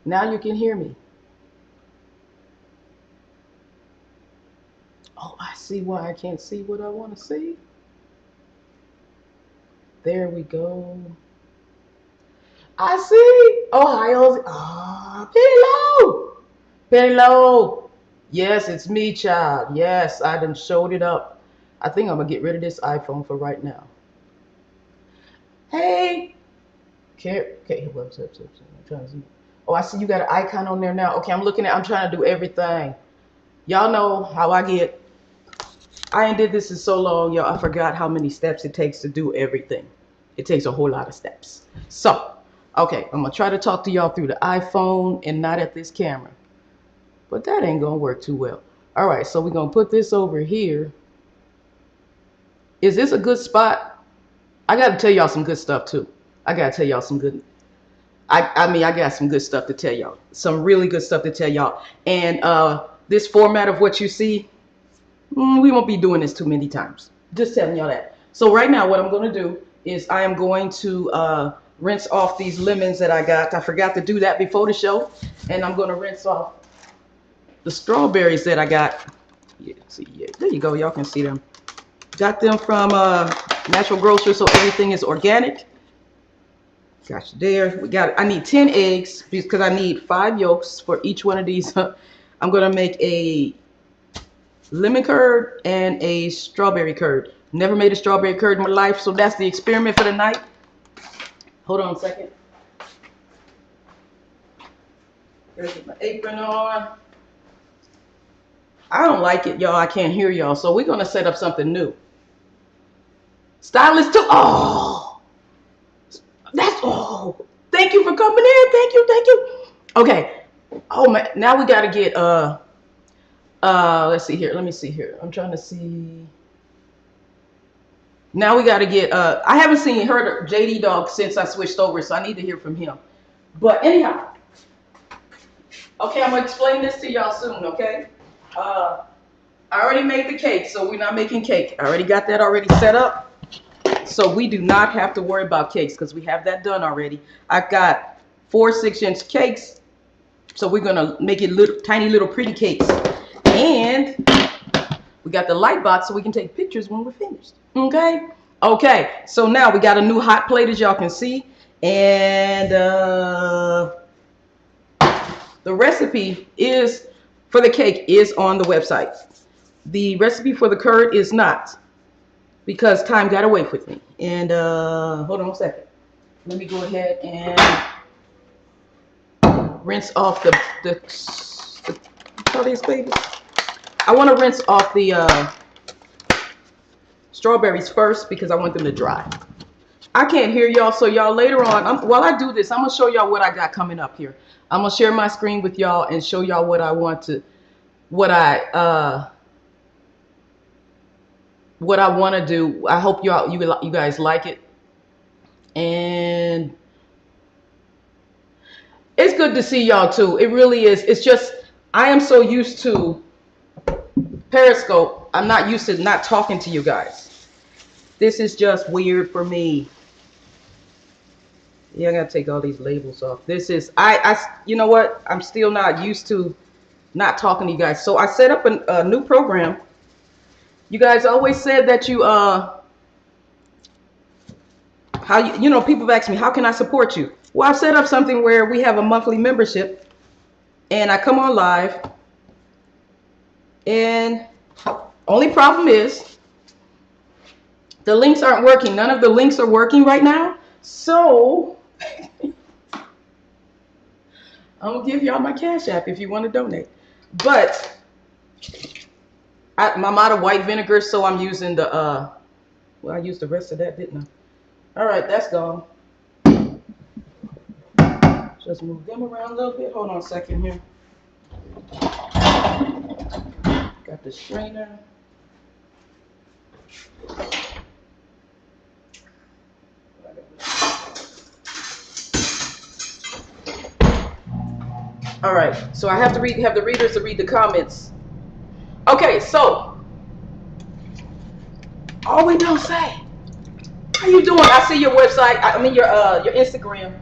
Now you can hear me. Oh, I see why I can't see what I want to see. There we go. I see. Ohio's. Ah, Pillow. Pillow. Yes, it's me, child. Yes, I done showed it up. I think I'm going to get rid of this iPhone for right now. Hey. Okay, what's up? I'm trying to see. Oh, I see you got an icon on there now. Okay, I'm trying to do everything. Y'all know how I get. I ain't did this in so long, y'all. I forgot how many steps it takes to do everything. It takes a whole lot of steps. So, okay, I'm going to try to talk to y'all through the iPhone and not at this camera. But that ain't going to work too well. All right, so we're going to put this over here. Is this a good spot? I got to tell y'all some good stuff, too. I got to tell y'all some good. I mean, I got some good stuff to tell y'all. Some really good stuff to tell y'all. And this format of what you see, we won't be doing this too many times. Just telling y'all that. So right now, what I'm going to do is I am going to rinse off these lemons that I got. I forgot to do that before the show. And I'm going to rinse off the strawberries that I got. Yeah, see, yeah, there you go. Y'all can see them. Got them from Natural Grocery, so everything is organic. Gosh, there we got. I need 10 eggs because I need 5 yolks for each one of these. I'm gonna make a lemon curd and a strawberry curd. Never made a strawberry curd in my life, so that's the experiment for the night. Hold on a second. Gotta get my apron on. I don't like it, y'all. I can't hear y'all, so we're gonna set up something new. Stylist too. Oh, thank you for coming in. Thank you. Okay. Oh man, now we gotta get let's see here. Let me see here. I'm trying to see. Now we gotta get I haven't heard JD Dog since I switched over, so I need to hear from him. But anyhow, okay, I'm gonna explain this to y'all soon, okay? I already made the cake, so we're not making cake. I already got that already set up. So we do not have to worry about cakes because we have that done already. I've got 4 6-inch cakes. So we're going to make it tiny little pretty cakes. And we got the light box so we can take pictures when we're finished. Okay? Okay. So now we got a new hot plate, as y'all can see. And the recipe for the cake is on the website. The recipe for the curd is not, because time got away with me. And hold on a second. Let me go ahead and rinse off the these babies. I want to rinse off the strawberries first because I want them to dry. I can't hear y'all, so y'all later on, while I do this, I'm going to show y'all what I got coming up here. I'm going to share my screen with y'all and show y'all what I want to do. I hope you guys like it. And it's good to see y'all too. It really is. It's just I am so used to Periscope. I'm not used to not talking to you guys. This is just weird for me. Yeah, I gotta take all these labels off. This is you know what? I'm still not used to not talking to you guys. So I set up a new program. You guys always said that you people have asked me, how can I support you? Well, I've set up something where we have a monthly membership and I come on live, and only problem is the links aren't working. None of the links are working right now. So I'm gonna give y'all my Cash App if you want to donate. But I'm out of white vinegar, so I'm using the well, I used the rest of that, didn't I? All right, that's gone. Just move them around a little bit. Hold on a second here. Got the strainer. All right, so I have the readers to read the comments. Okay, so all we don't say. How you doing? I see your website. I mean your Instagram.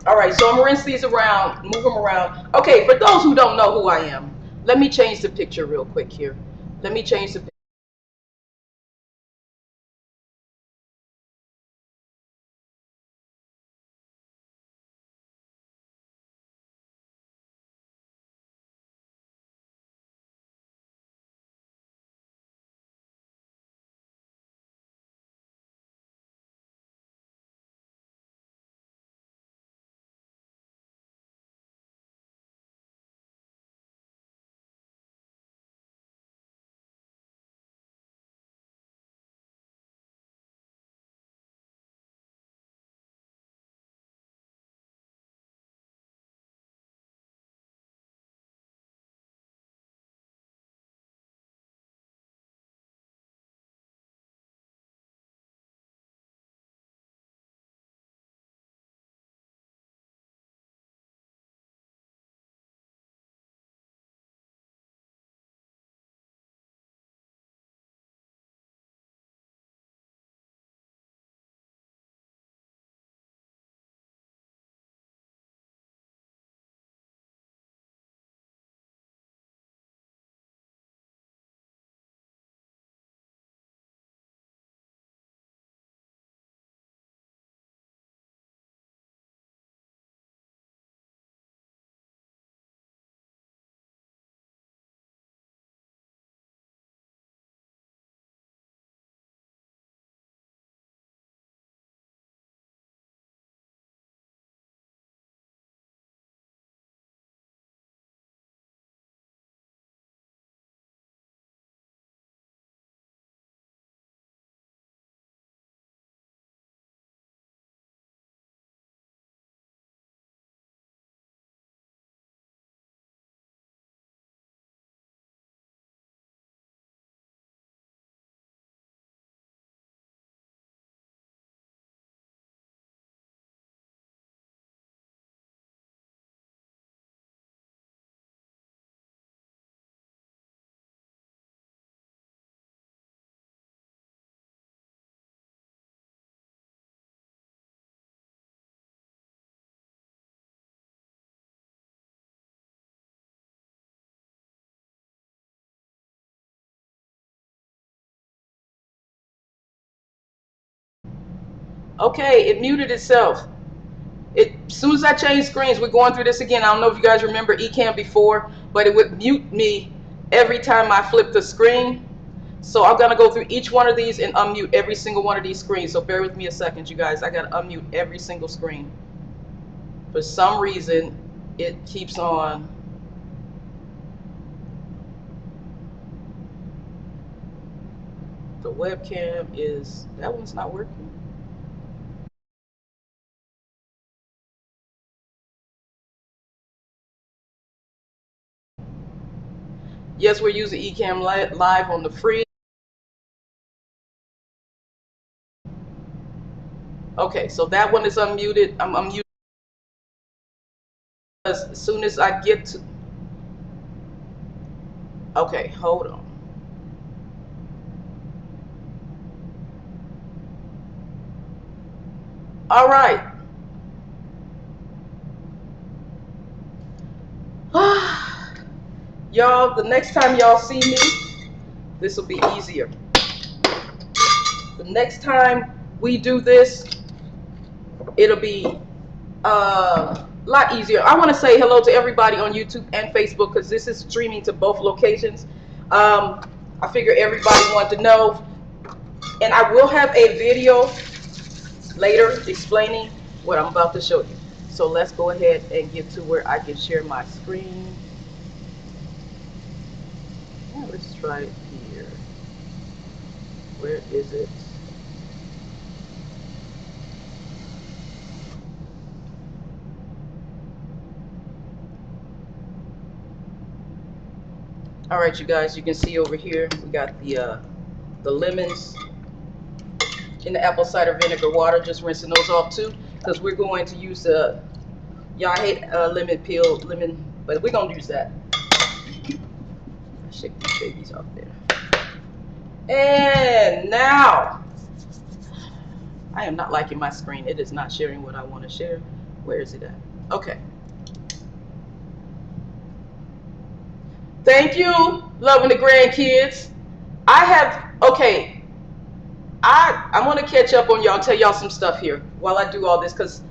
All right, so I'm gonna rinse these around, move them around. Okay, for those who don't know who I am, let me change the picture real quick here. Let me change the. Okay, it muted itself. As soon as I change screens, we're going through this again. I don't know if you guys remember Ecamm before, but it would mute me every time I flip the screen. So I'm gonna go through each one of these and unmute every single one of these screens. So bear with me a second, you guys. I gotta unmute every single screen. For some reason, it keeps on. The webcam is, that one's not working. Yes, we're using Ecamm Live on the free. Okay, so that one is unmuted. I'm unmuted as soon as I get to. Okay, hold on. All right. Y'all, the next time y'all see me, this will be easier. The next time we do this, it'll be a lot easier. I want to say hello to everybody on YouTube and Facebook because this is streaming to both locations. I figure everybody wanted to know. And I will have a video later explaining what I'm about to show you. So let's go ahead and get to where I can share my screen. Yeah, let's try it here. Where is it? All right, you guys, you can see over here we got the lemons in the apple cider vinegar water. Just rinsing those off too, because we're going to use the. Y'all hate lemon peel, lemon, but we're gonna use that. Shake these babies off there. And now, I am not liking my screen. It is not sharing what I want to share. Where is it at? Okay. Thank you, loving the grandkids. Okay, I want to catch up on y'all, tell y'all some stuff here while I do all this, because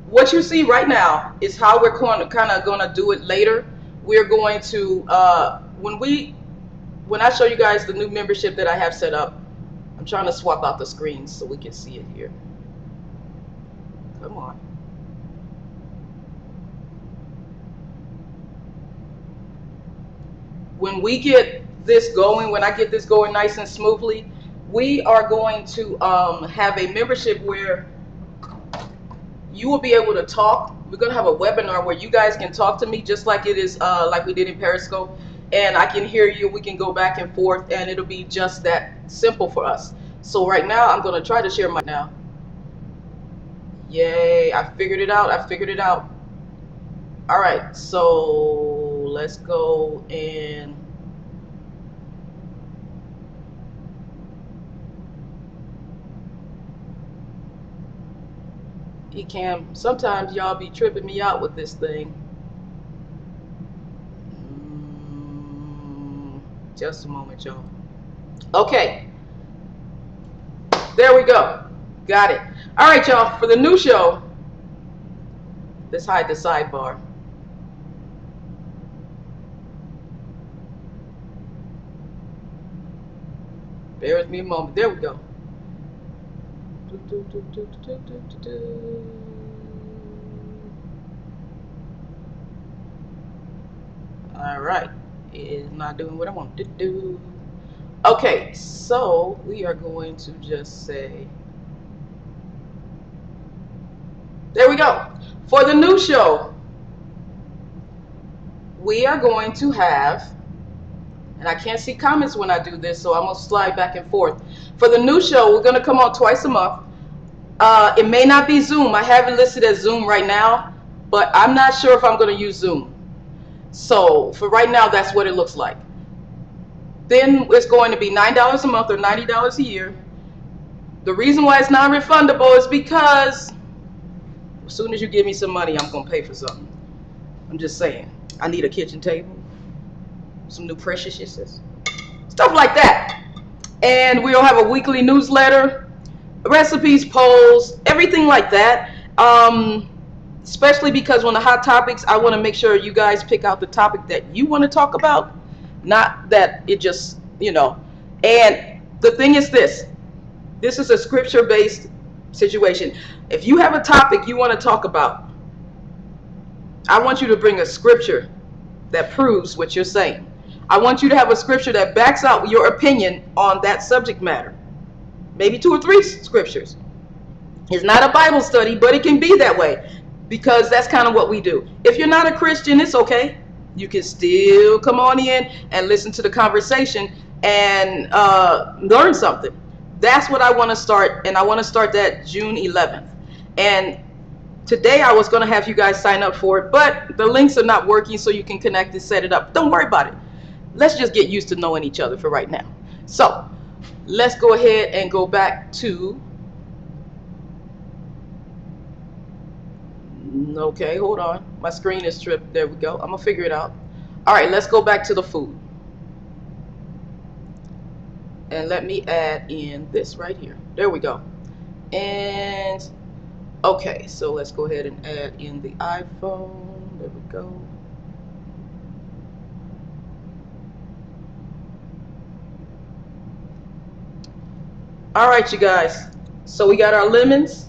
what you see right now is how we're kind of going to do it later. We're going to, when I show you guys the new membership that I have set up, I'm trying to swap out the screens so we can see it here. Come on. When we get this going, when I get this going nice and smoothly, we are going to have a membership where you will be able to talk. We're going to have a webinar where you guys can talk to me just like it is, like we did in Periscope. And I can hear you. We can go back and forth, and it'll be just that simple for us. So right now, I'm going to try to share my now. Yay, I figured it out. I figured it out. All right, so let's go and Ecamm. Sometimes y'all be tripping me out with this thing. Just a moment, y'all. Okay, there we go. Got it. All right, y'all, for the new show, let's hide the sidebar. Bear with me a moment. There we go. All right. It is not doing what I want to do. Okay, so we are going to just say, there we go. For the new show, we are going to have, and I can't see comments when I do this, so I'm going to slide back and forth. For the new show, we're going to come on twice a month. It may not be Zoom. I have it listed as Zoom right now, but I'm not sure if I'm going to use Zoom. So for right now, that's what it looks like. Then it's going to be $9 a month or $90 a year. The reason why it's non-refundable is because as soon as you give me some money, I'm going to pay for something. I'm just saying. I need a kitchen table, some new preciousnesses, stuff like that. And we'll have a weekly newsletter, recipes, polls, everything like that. Especially because on the hot topics, I want to make sure you guys pick out the topic that you want to talk about, not that it just, you know. And the thing is this is a scripture-based situation. If you have a topic you want to talk about, I want you to bring a scripture that proves what you're saying. I want you to have a scripture that backs out your opinion on that subject matter. Maybe 2 or 3 scriptures. It's not a Bible study, but it can be that way because that's kind of what we do. If you're not a Christian, it's okay. You can still come on in and listen to the conversation and learn something. That's what I want to start, and I want to start that June 11th. And today I was going to have you guys sign up for it, but the links are not working, so you can connect and set it up. Don't worry about it. Let's just get used to knowing each other for right now. So let's go ahead and go back to, okay, hold on. My screen is tripped. There we go. I'm going to figure it out. All right, let's go back to the food. And let me add in this right here. There we go. And okay, so let's go ahead and add in the iPhone. There we go. All right, you guys. So we got our lemons.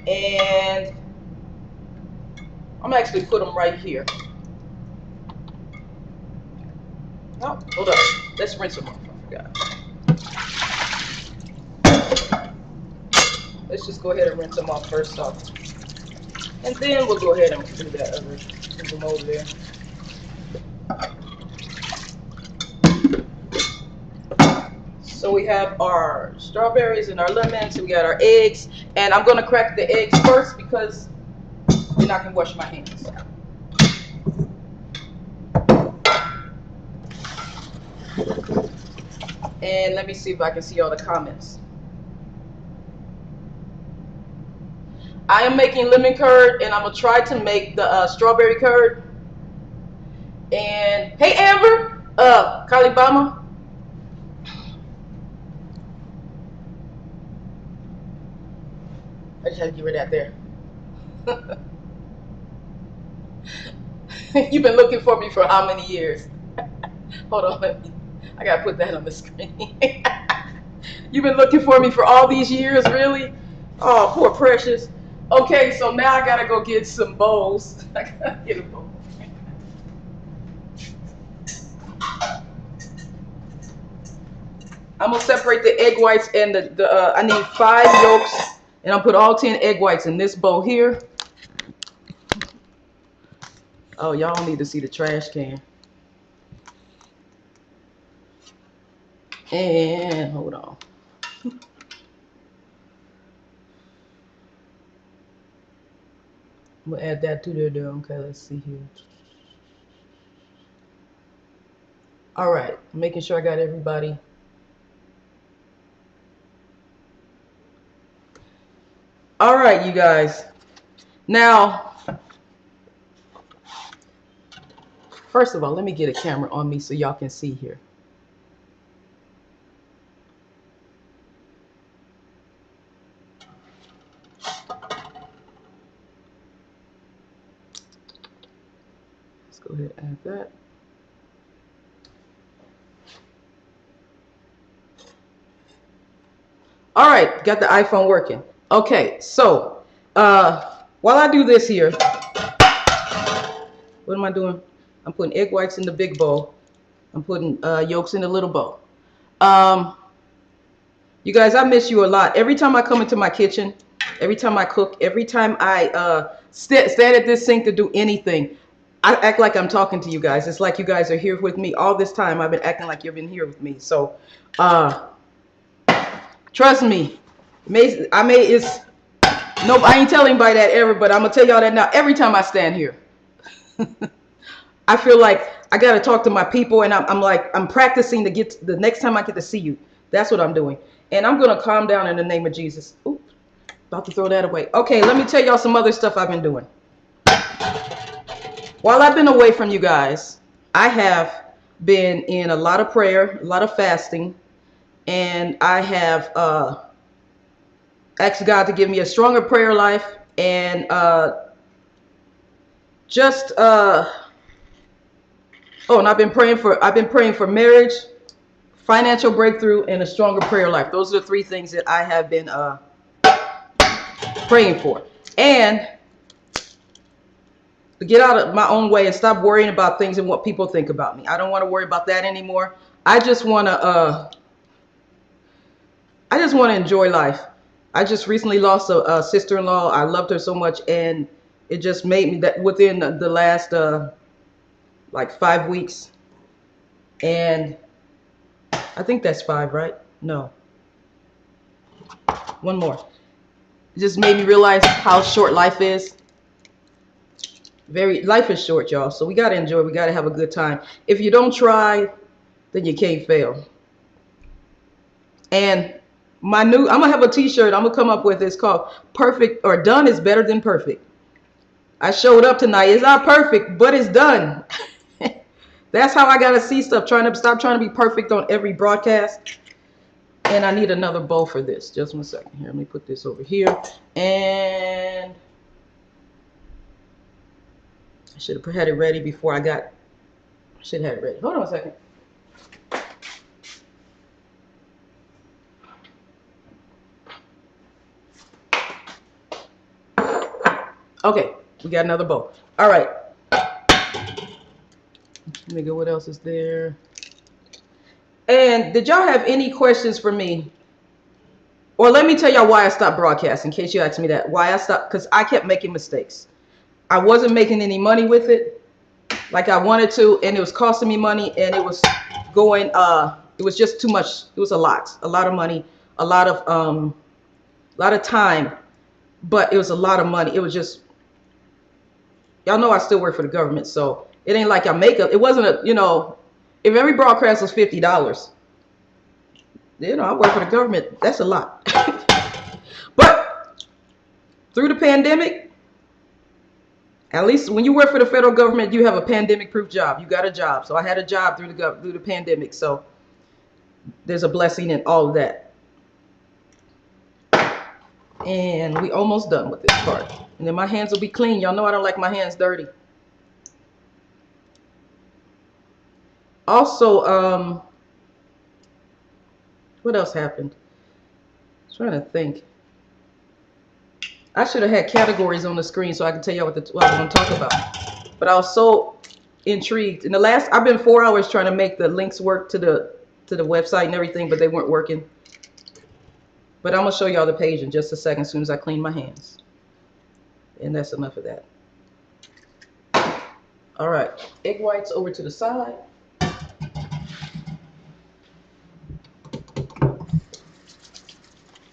And I'm actually put them right here. Oh, hold up. Let's rinse them off. I forgot. Let's just go ahead and rinse them off first off. And then we'll go ahead and do that other, move them over there. So we have our strawberries and our lemons, we got our eggs, and I'm going to crack the eggs first because then I can wash my hands. And let me see if I can see all the comments. I am making lemon curd, and I'm gonna try to make the strawberry curd. And hey, Amber, Kalibama, I just had to give her that there. You've been looking for me for how many years? Hold on, I gotta put that on the screen. You've been looking for me for all these years, really? Oh, poor Precious. Okay, so now I gotta go get some bowls. I gotta get a bowl. I'm gonna separate the egg whites and I need 5 yolks, and I'll put all 10 egg whites in this bowl here. Oh, y'all don't need to see the trash can. And hold on. I'm gonna add that to there though. Okay, let's see here. All right, making sure I got everybody. All right, you guys. Now, first of all, let me get a camera on me so y'all can see here. Let's go ahead and add that. All right, got the iPhone working. Okay, so while I do this here, what am I doing? I'm putting egg whites in the big bowl. I'm putting yolks in the little bowl. You guys, I miss you a lot. Every time I come into my kitchen, every time I cook, every time I stand at this sink to do anything, I act like I'm talking to you guys. It's like you guys are here with me all this time. I've been acting like you've been here with me. So, trust me. Nope, I ain't telling anybody that ever, but I'm gonna tell y'all that now. Every time I stand here, I feel like I gotta talk to my people, and I'm practicing to get the next time I get to see you. That's what I'm doing, and I'm gonna calm down in the name of Jesus. Oops, about to throw that away. Okay, let me tell y'all some other stuff I've been doing. While I've been away from you guys, I have been in a lot of prayer, a lot of fasting, and I have asked God to give me a stronger prayer life, and and I've been praying for marriage, financial breakthrough, and a stronger prayer life. Those are the 3 things that I have been praying for. And to get out of my own way and stop worrying about things and what people think about me. I don't want to worry about that anymore. I just want to enjoy life. I just recently lost a sister-in-law. I loved her so much, and it just made me that within the last like 5 weeks, and I think that's 5, right? No, one more. It just made me realize how short life is. Life is short, y'all. So we gotta enjoy. We gotta have a good time. If you don't try, then you can't fail. And I'm gonna have a T-shirt I'm gonna come up with. It's called "Perfect" or "Done is Better Than Perfect." I showed up tonight. It's not perfect, but it's done. That's how I gotta see stuff. Stop trying to be perfect on every broadcast. And I need another bowl for this. Just 1 second here. Let me put this over here. And I should have had it ready before I should have had it ready. Hold on a second. Okay, we got another bowl. All right. Let me go. What else is there? And did y'all have any questions for me? Or let me tell y'all why I stopped broadcasting, in case you asked me that. Why I stopped? Because I kept making mistakes. I wasn't making any money with it like I wanted to, and it was costing me money, and it was going, it was just too much. It was a lot of money, a lot of time, but it was a lot of money. It was just, y'all know I still work for the government, so it ain't like I make it. It wasn't if every broadcast was $50, I work for the government. That's a lot. But through the pandemic, at least when you work for the federal government, you have a pandemic-proof job. You got a job. So I had a job through the pandemic. So there's a blessing in all of that. And we almost done with this part. And then my hands will be clean. Y'all know I don't like my hands dirty. Also, what else happened? I'm trying to think. I should have had categories on the screen so I can tell y'all what I was going to talk about. But I was so intrigued. In the last, I've been 4 hours trying to make the links work to the website and everything, but they weren't working. But I'm going to show y'all the page in just a second as soon as I clean my hands. And that's enough of that. All right, egg whites over to the side.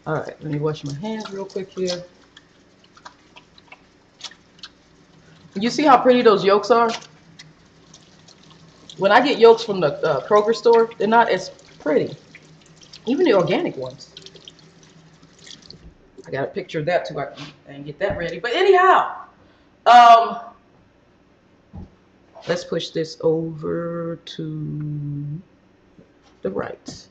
All right, let me wash my hands real quick here. You see how pretty those yolks are? When I get yolks from the Kroger store, they're not as pretty. Even the organic ones. I got a picture of that too. I can get that ready. But anyhow, let's push this over to the right.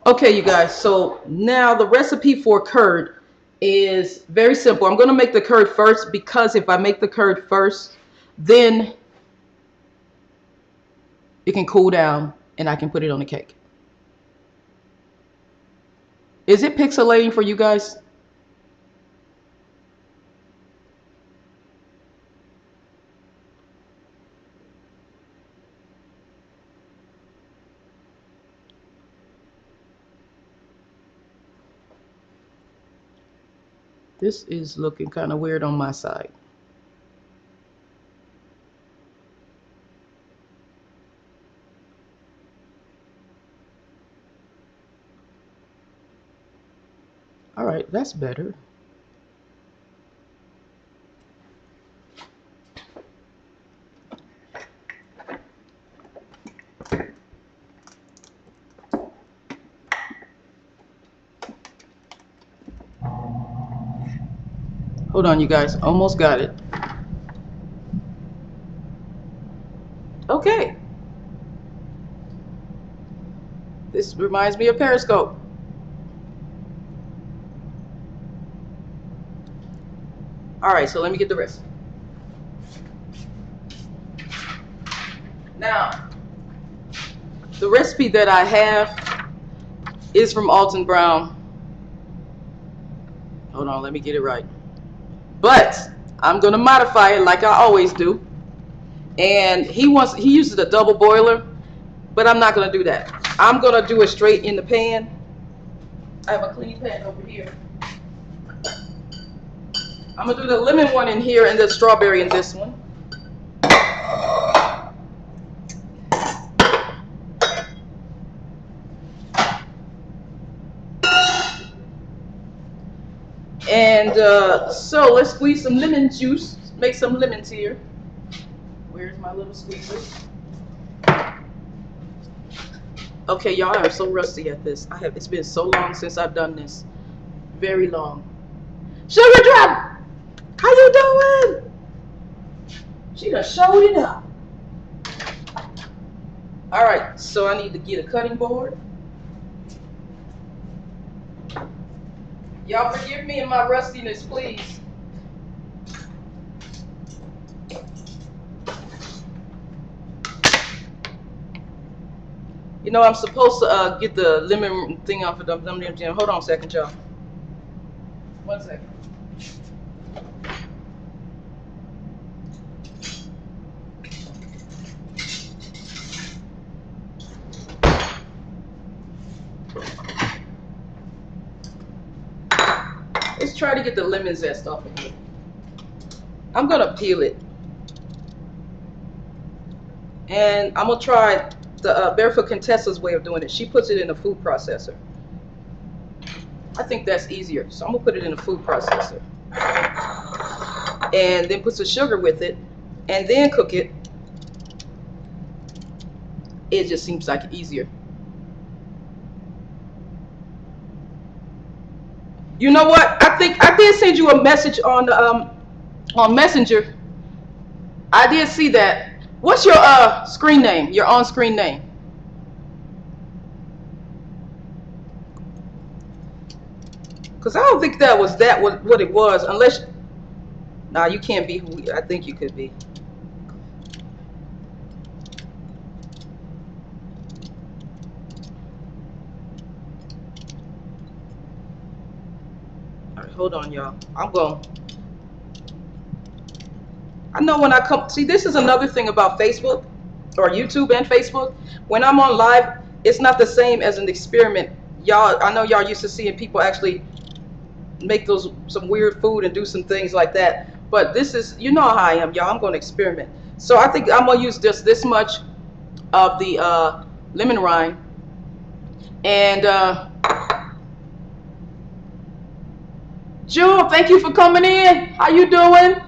Okay, you guys, so now the recipe for curd is very simple. I'm going to make the curd first because if I make the curd first, then it can cool down and I can put it on the cake. Is it pixelating for you guys? This is looking kind of weird on my side. All right, that's better. Hold on, you guys, almost got it. Okay. This reminds me of Periscope. All right, so let me get the rest. Now, the recipe that I have is from Alton Brown. Hold on, let me get it right. But I'm gonna modify it like I always do. And he uses a double boiler, but I'm not gonna do that. I'm gonna do it straight in the pan. I have a clean pan over here. I'm gonna do the lemon one in here and the strawberry in this one. And so let's squeeze some lemon juice, make some lemons here. Where's my little squeezer? Okay, y'all, I'm so rusty at this. It's been so long since I've done this. Very long. Sugar Drop! How you doing? She done showed it up. All right, so I need to get a cutting board. Y'all forgive me and my rustiness, please. You know, I'm supposed to get the lemon thing off of them. Hold on a second, y'all. 1 second. Let's try to get the lemon zest off of here. I'm gonna peel it. And I'm gonna try the Barefoot Contessa's way of doing it. She puts it in a food processor. I think that's easier. So I'm gonna put it in a food processor. And then put some sugar with it. And then cook it It just seems like easier. You know what? I think I did send you a message on Messenger. I did see that. What's your screen name? Your on-screen name? Because I don't think that was what it was. Unless, nah, you can't be who I think you could be. All right, hold on, y'all. I'm going. I know when I come. See, this is another thing about Facebook or YouTube and Facebook. When I'm on live, it's not the same as an experiment. Y'all, I know y'all used to seeing people actually make some weird food and do some things like that. But this is, you know how I am, y'all. I'm going to experiment. So I think I'm going to use just this much of the lemon rind. And Jewel, thank you for coming in. How you doing?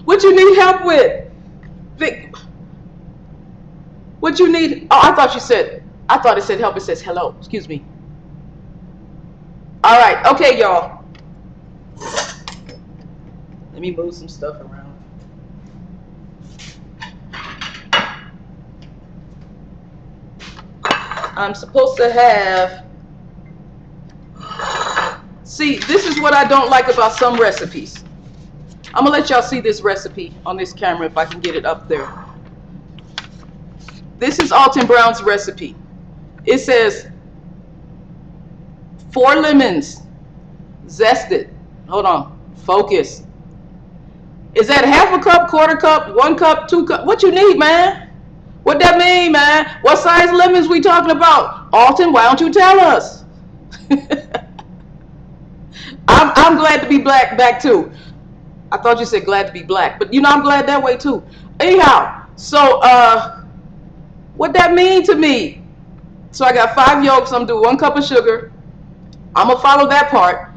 What you need help with? Vic, what you need? Oh, I thought it said help. It says hello. Excuse me. All right. Okay, y'all. Let me move some stuff around. I'm supposed to have. See, this is what I don't like about some recipes. I'm going to let y'all see this recipe on this camera if I can get it up there. This is Alton Brown's recipe. It says 4 lemons, zested. Hold on. Focus. Is that half a cup, quarter cup, 1 cup, 2 cup? What you need, man? What that mean, man? What size lemons we talking about? Alton, why don't you tell us? I'm glad to be back too. I thought you said glad to be black, but you know I'm glad that way too. Anyhow, so what that mean to me? So I got 5 yolks. I'm doing 1 cup of sugar. I'm gonna follow that part.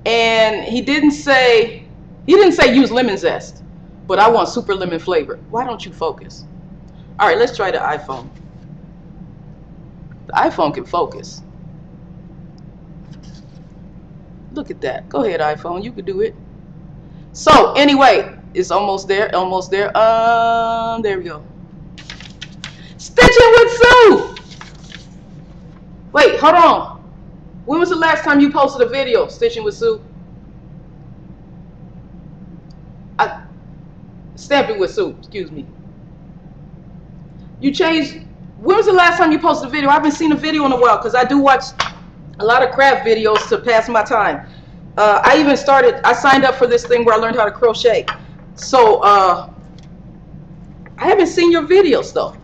And he didn't say use lemon zest, but I want super lemon flavor. Why don't you focus? All right, let's try the iPhone. The iPhone can focus. Look at that. Go ahead, iPhone. You could do it. So anyway, it's almost there. Almost there. There we go. Stitching with Sue. Wait, hold on. When was the last time you posted a video, Stitching with Sue? Stamping with Sue, excuse me. You changed. When was the last time you posted a video? I haven't seen a video in a while because I do watch a lot of craft videos to pass my time. I signed up for this thing where I learned how to crochet. So I haven't seen your videos though.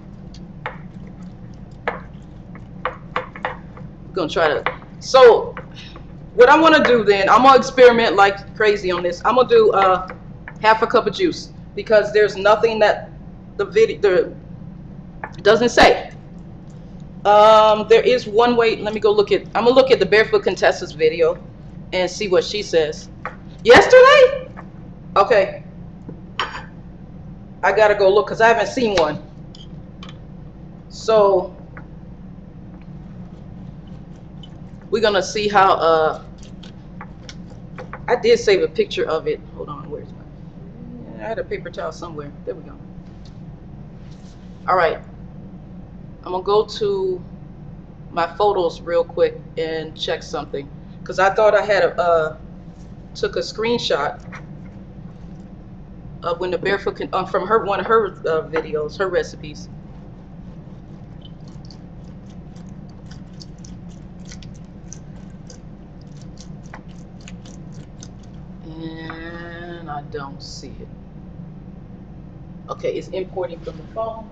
I'm gonna try to. So what I want to do then, I'm gonna experiment like crazy on this. I'm gonna do half a cup of juice because there's nothing that the video doesn't say. There is one way. Let me go look at. I'm gonna look at the Barefoot Contessa's video and see what she says. Yesterday? Okay. I gotta go look because I haven't seen one. So we're gonna see how. I did save a picture of it. Hold on, where's my? I had a paper towel somewhere. There we go. All right. I'm gonna go to my photos real quick and check something because I thought I had took a screenshot of when the Barefoot from one of her videos, her recipes. And I don't see it. Okay, it's importing from the phone.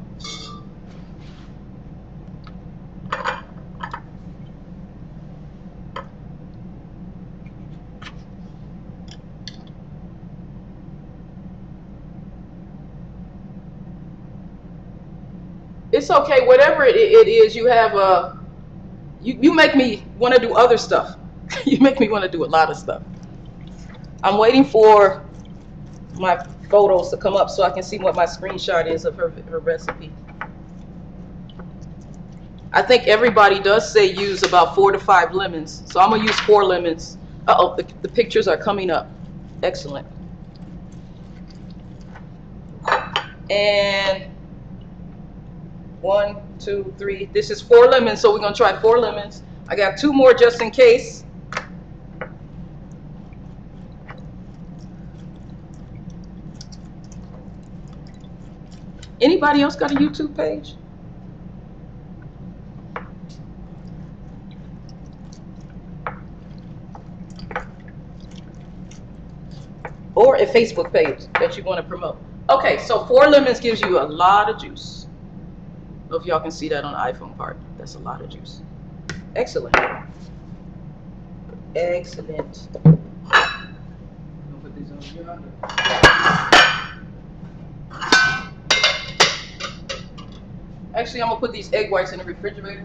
It's okay, whatever it is, you have you make me want to do other stuff. You make me want to do a lot of stuff. I'm waiting for my photos to come up so I can see what my screenshot is of her recipe. I think everybody does say use about 4 to 5 lemons. So I'm going to use 4 lemons. Uh-oh, the pictures are coming up. Excellent. And 1, 2, 3. This is 4 lemons, so we're going to try 4 lemons. I got 2 more just in case. Anybody else got a YouTube page? Or a Facebook page that you want to promote. Okay, so 4 lemons gives you a lot of juice. I don't know if y'all can see that on the iPhone part. That's a lot of juice. Excellent. Excellent. I'm gonna put these on here. Actually, I'm gonna put these egg whites in the refrigerator.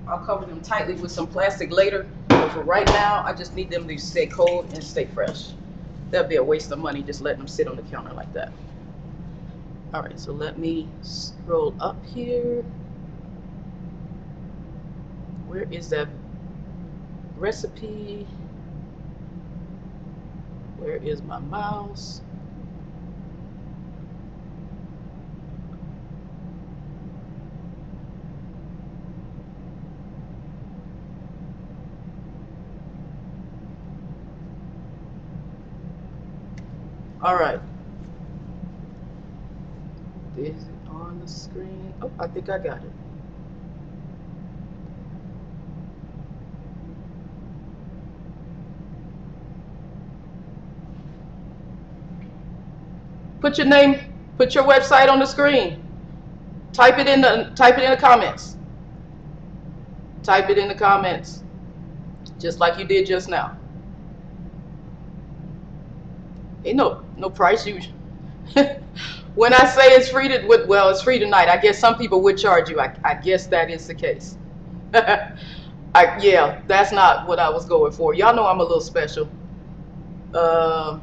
I'll cover them tightly with some plastic later, but for right now, I just need them to stay cold and stay fresh. That'd be a waste of money just letting them sit on the counter like that. All right, so let me scroll up here. Where is that recipe? Where is my mouse? All right. Is it on the screen? Oh, I think I got it. Put your name, put your website on the screen. Type it in the comments. Type it in the comments. Just like you did just now. Ain't no price you when I say it's free it's free tonight, I guess some people would charge you. I guess that is the case. Yeah, that's not what I was going for. Y'all know I'm a little special. All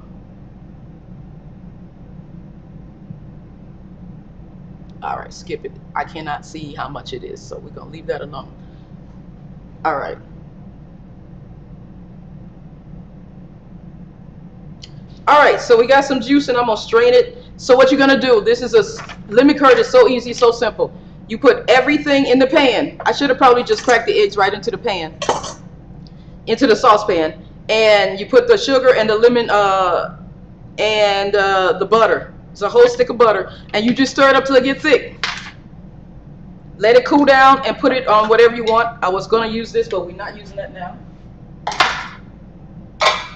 right, skip it. I cannot see how much it is, so we're gonna leave that alone. All right. All right, so we got some juice and I'm gonna strain it. So what you're gonna do, this is a lemon curd is so easy, so simple. You put everything in the pan. I should have probably just cracked the eggs right into the pan, into the saucepan, and you put the sugar and the lemon and the butter. It's a whole stick of butter, and you just stir it up till it gets thick. Let it cool down and put it on whatever you want. I was gonna use this, but we're not using that now.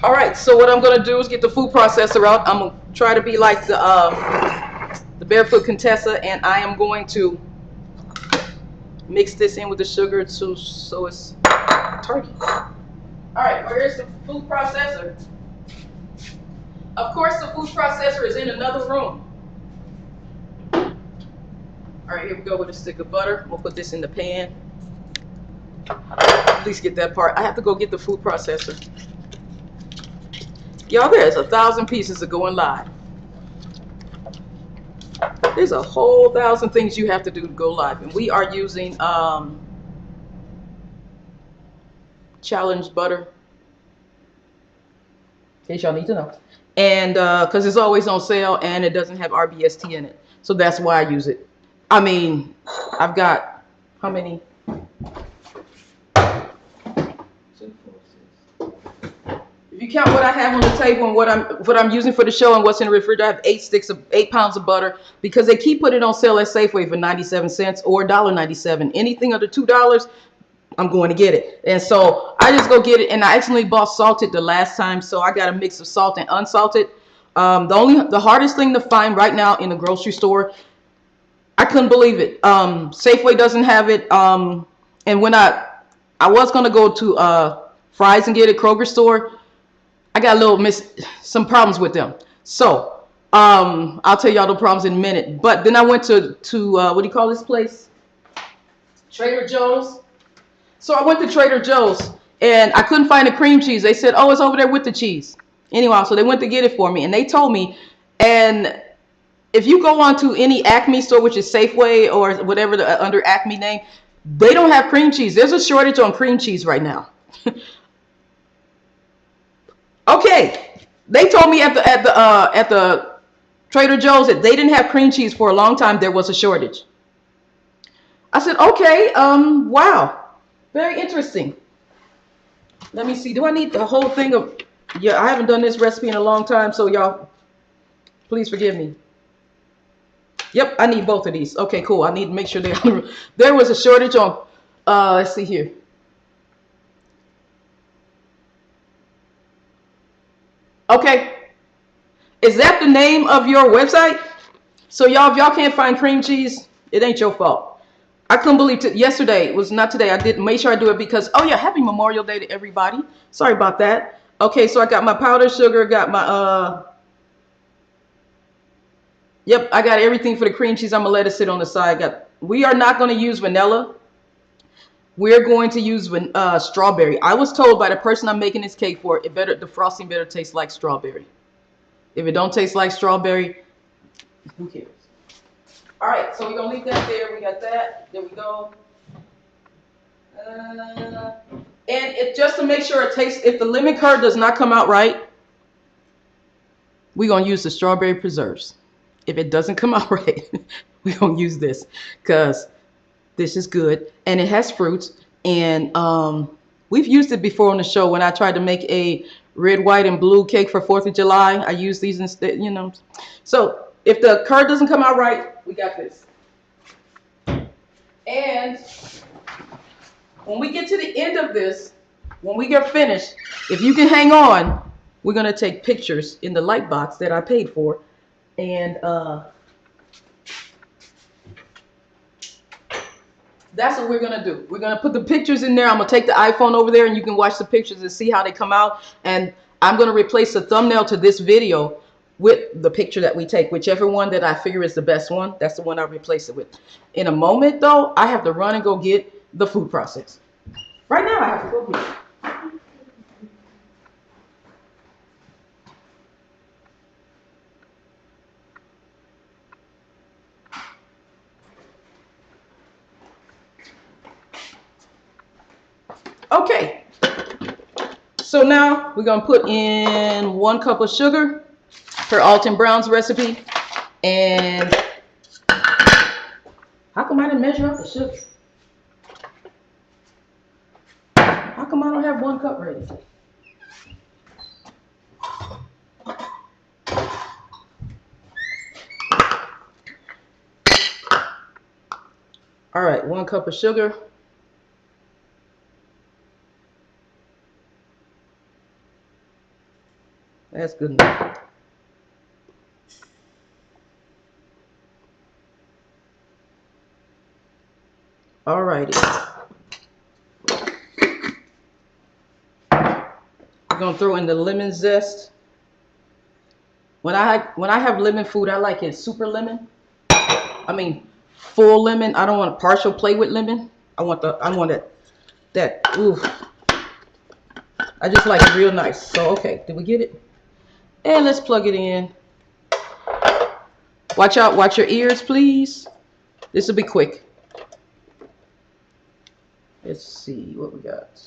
All right, so what I'm gonna do is get the food processor out. I'm gonna try to be like the Barefoot Contessa, and I am going to mix this in with the sugar so it's tarty. All right, where's the food processor? Of course, the food processor is in another room. All right, here we go with a stick of butter. We'll put this in the pan. At least get that part. I have to go get the food processor. Y'all, there's 1,000 pieces of going live. There's a whole 1,000 things you have to do to go live, and we are using challenge butter, in case y'all need to know, and because it's always on sale and it doesn't have RBST in it, so that's why I use it. I mean, I've got how many? 2, 4, 6. If you count what I have on the table and what I'm using for the show and what's in the refrigerator, I have 8 pounds of butter, because they keep putting it on sale at Safeway for 97 cents or $1.97. Anything under $2, I'm going to get it. And so I just go get it, and I accidentally bought salted the last time, so I got a mix of salt and unsalted. The hardest thing to find right now in the grocery store, I couldn't believe it. Safeway doesn't have it. And when I was gonna go to Fry's and get it, Kroger store, I got some problems with them. So I'll tell y'all the problems in a minute. But then I went to what do you call this place? Trader Joe's. So I went to Trader Joe's and I couldn't find the cream cheese. They said, "Oh, it's over there with the cheese." Anyway, so they went to get it for me, and they told me, and if you go on to any Acme store, which is Safeway or whatever the under Acme name, they don't have cream cheese. There's a shortage on cream cheese right now. Okay, they told me at the Trader Joe's that they didn't have cream cheese for a long time. There was a shortage. I said, okay, wow, very interesting. Let me see. Do I need the whole thing of? Yeah, I haven't done this recipe in a long time, so y'all, please forgive me. Yep, I need both of these. Okay, cool. I need to make sure they. There was a shortage on. Let's see here. Okay, is that the name of your website? So y'all, if y'all can't find cream cheese, it ain't your fault. I couldn't believe yesterday was not today. I did make sure I do it because happy Memorial Day to everybody. Sorry about that. Okay, so I got my powdered sugar, got my yep, I got everything for the cream cheese. I'm gonna let it sit on the side. We are not gonna use vanilla. We're going to use strawberry. I was told by the person I'm making this cake for, the frosting better taste like strawberry. If it don't taste like strawberry, who cares? All right, so we're gonna leave that there. We got that. There we go. And it just to make sure it tastes. If the lemon curd does not come out right, we're gonna use the strawberry preserves. If it doesn't come out right, we're gonna use this because this is good and it has fruits. And we've used it before on the show when I tried to make a red, white, and blue cake for 4th of July. I use these instead, So if the curd doesn't come out right, we got this. And when we get to the end of this, when we get finished, if you can hang on, we're going to take pictures in the light box that I paid for. And that's what we're going to do. We're going to put the pictures in there. I'm going to take the iPhone over there and you can watch the pictures and see how they come out. And I'm going to replace the thumbnail to this video with the picture that we take. Whichever one that I figure is the best one, that's the one I'll replace it with. In a moment, though, I have to run and go get the food processed. Right now, I have to go get it. Okay, so now we're gonna put in 1 cup of sugar per Alton Brown's recipe. And how come I didn't measure up the sugar? How come I don't have 1 cup ready? All right, 1 cup of sugar. That's good enough. All righty. We're gonna throw in the lemon zest. When I have lemon food, I like it super lemon. I mean, full lemon. I don't want a partial play with lemon. I want that. Ooh. I just like it real nice. So okay, did we get it? And let's plug it in. Watch out, watch your ears, please. This will be quick. Let's see what we got.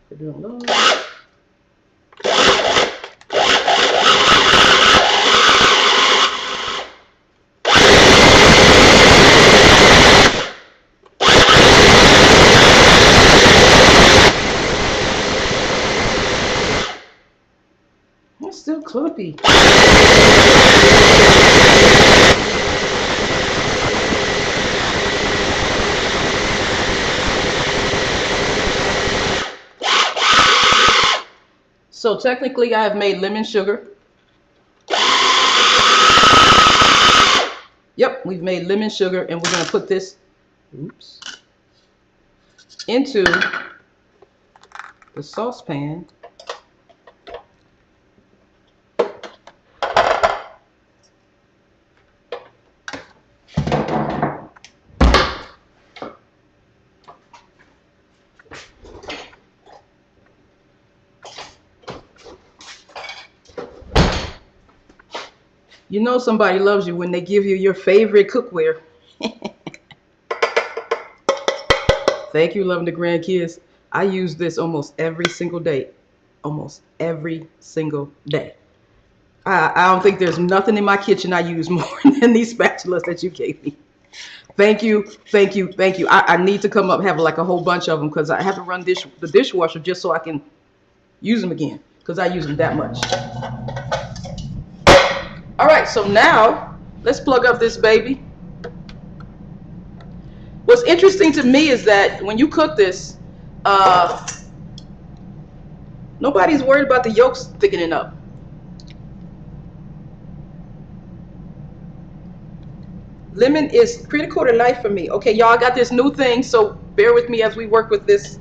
We're doing low. It's still clumpy. So technically I have made lemon sugar. Yep, we've made lemon sugar and we're going to put this into the saucepan. You know somebody loves you when they give you your favorite cookware. Thank you, loving the grandkids. I use this almost every single day. Almost every single day. I don't think there's nothing in my kitchen I use more than these spatulas that you gave me. Thank you, thank you, thank you. I need to come up and have like a whole bunch of them because I have to run the dishwasher just so I can use them again because I use them that much. All right, so now let's plug up this baby. What's interesting to me is that when you cook this, nobody's worried about the yolks thickening up. Lemon is critical to life for me. Okay, y'all, I got this new thing, so bear with me as we work with this.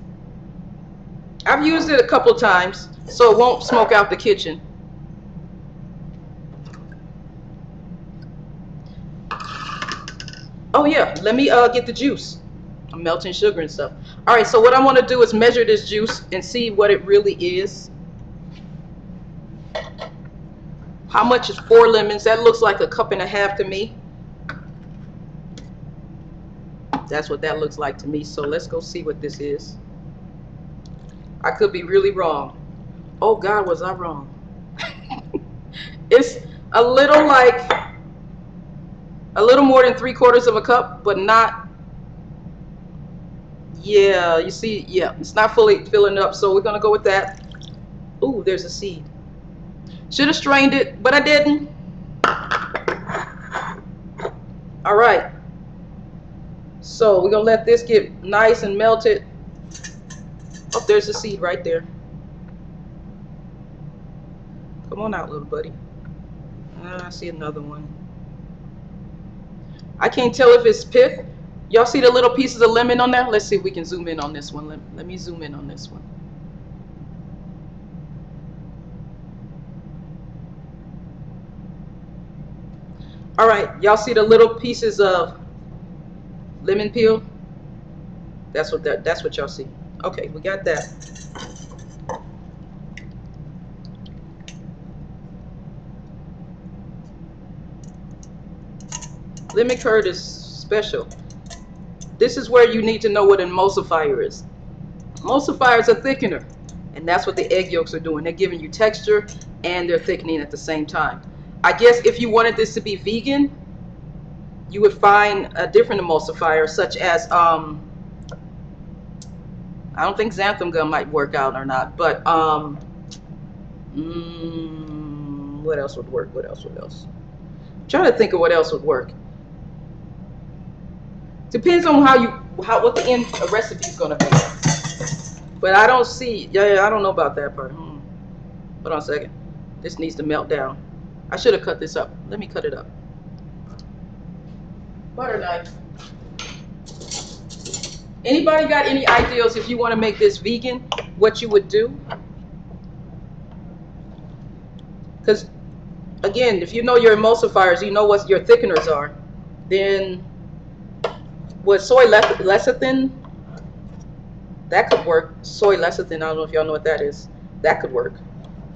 I've used it a couple times, so it won't smoke out the kitchen. Oh yeah, let me get the juice. I'm melting sugar and stuff. All right, so what I want to do is measure this juice and see what it really is. How much is 4 lemons? That looks like a cup and a half to me. That's what that looks like to me. So let's go see what this is. I could be really wrong. Oh God, was I wrong? It's a little more than 3/4 of a cup, but not. Yeah, you see, yeah, it's not fully filling up. So we're gonna go with that. Ooh, there's a seed. Should have strained it, but I didn't. All right. So we're gonna let this get nice and melted. Oh, there's a seed right there. Come on out, little buddy. I see another one. I can't tell if it's pith. Y'all see the little pieces of lemon on there? Let's see if we can zoom in on this one. Let me zoom in on this one. All right, y'all see the little pieces of lemon peel? That's what y'all see. Okay, we got that. Lemon curd is special. This is where you need to know what an emulsifier is. Emulsifier is a thickener, and that's what the egg yolks are doing. They're giving you texture and they're thickening at the same time. I guess if you wanted this to be vegan, you would find a different emulsifier, such as I don't think xanthan gum might work out or not, but what else would work? What else? I'm trying to think of what else would work. Depends on what the end recipe is gonna be. But I don't see. Yeah, I don't know about that part. Hold on a second. This needs to melt down. I should have cut this up. Let me cut it up. Butter knife. Anybody got any ideas if you want to make this vegan, what you would do? Because, again, if you know your emulsifiers, you know what your thickeners are, then with soy lecithin, that could work. Soy lecithin, I don't know if y'all know what that is. That could work,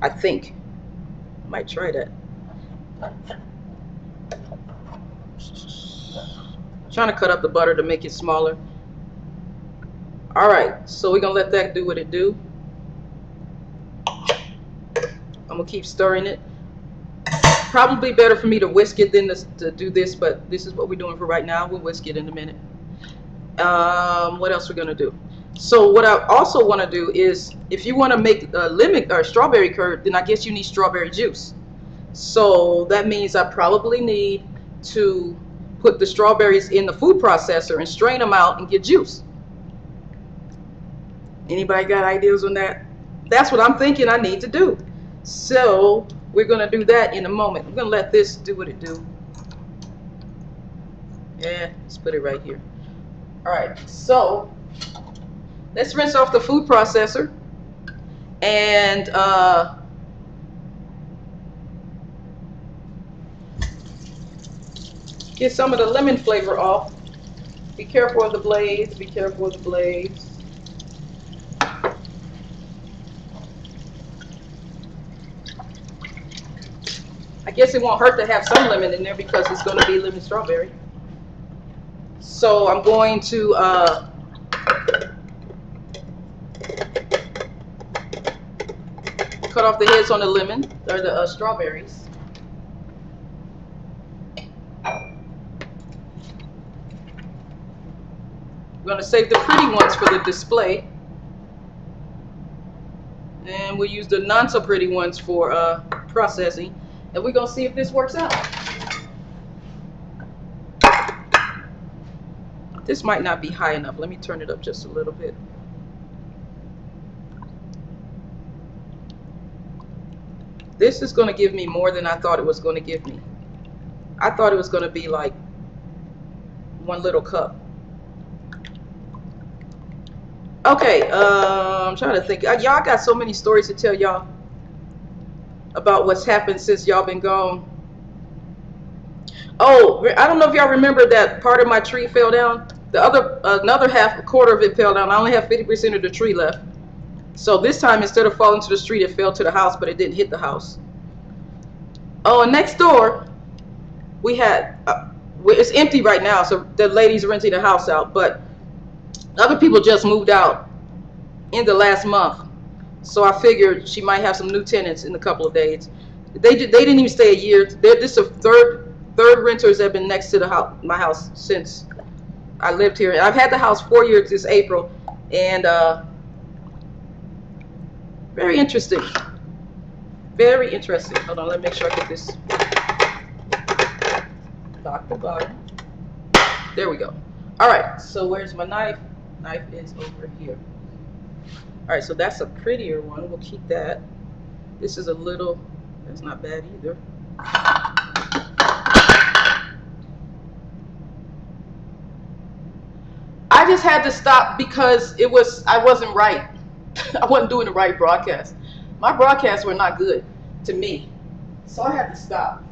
I think. Might try that. Trying to cut up the butter to make it smaller. All right, so we're gonna let that do what it do. I'm gonna keep stirring it. Probably better for me to whisk it than to do this, but this is what we're doing for right now. We'll whisk it in a minute. What else we're gonna do? So what I also want to do is, if you want to make lemon or strawberry curd, then I guess you need strawberry juice. So that means I probably need to put the strawberries in the food processor and strain them out and get juice. Anybody got ideas on that? That's what I'm thinking I need to do. So we're gonna do that in a moment. I'm gonna let this do what it do. Yeah, let's put it right here. All right, so let's rinse off the food processor and get some of the lemon flavor off. Be careful of the blades, be careful of the blades. I guess it won't hurt to have some lemon in there because it's going to be lemon strawberry. So I'm going to cut off the heads on the lemon, or the strawberries. We're going to save the pretty ones for the display. And we'll use the not so pretty ones for processing. And we're going to see if this works out. This might not be high enough. Let me turn it up just a little bit. This is going to give me more than I thought it was going to give me. I thought it was going to be like 1 little cup. Okay, I'm trying to think. Y'all got so many stories to tell y'all about what's happened since y'all been gone. Oh, I don't know if y'all remember that part of my tree fell down. The other, another half, a quarter of it fell down. I only have 50% of the tree left. So this time, instead of falling to the street, it fell to the house, but it didn't hit the house. Oh, and next door, we had, it's empty right now, so the lady's renting the house out, but other people just moved out in the last month. So I figured she might have some new tenants in a couple of days. They didn't even stay a year. This is the third renters that have been next to the house, my house, since I lived here. I've had the house 4 years this April, and very interesting. Very interesting. Hold on, let me make sure I get this. Lock the bottom. There we go. All right, so where's my knife? Knife is over here. All right, so that's a prettier one. We'll keep that. This is a little, that's not bad either. I just had to stop because I wasn't right. I wasn't doing the right broadcast. My broadcasts were not good to me. So I had to stop.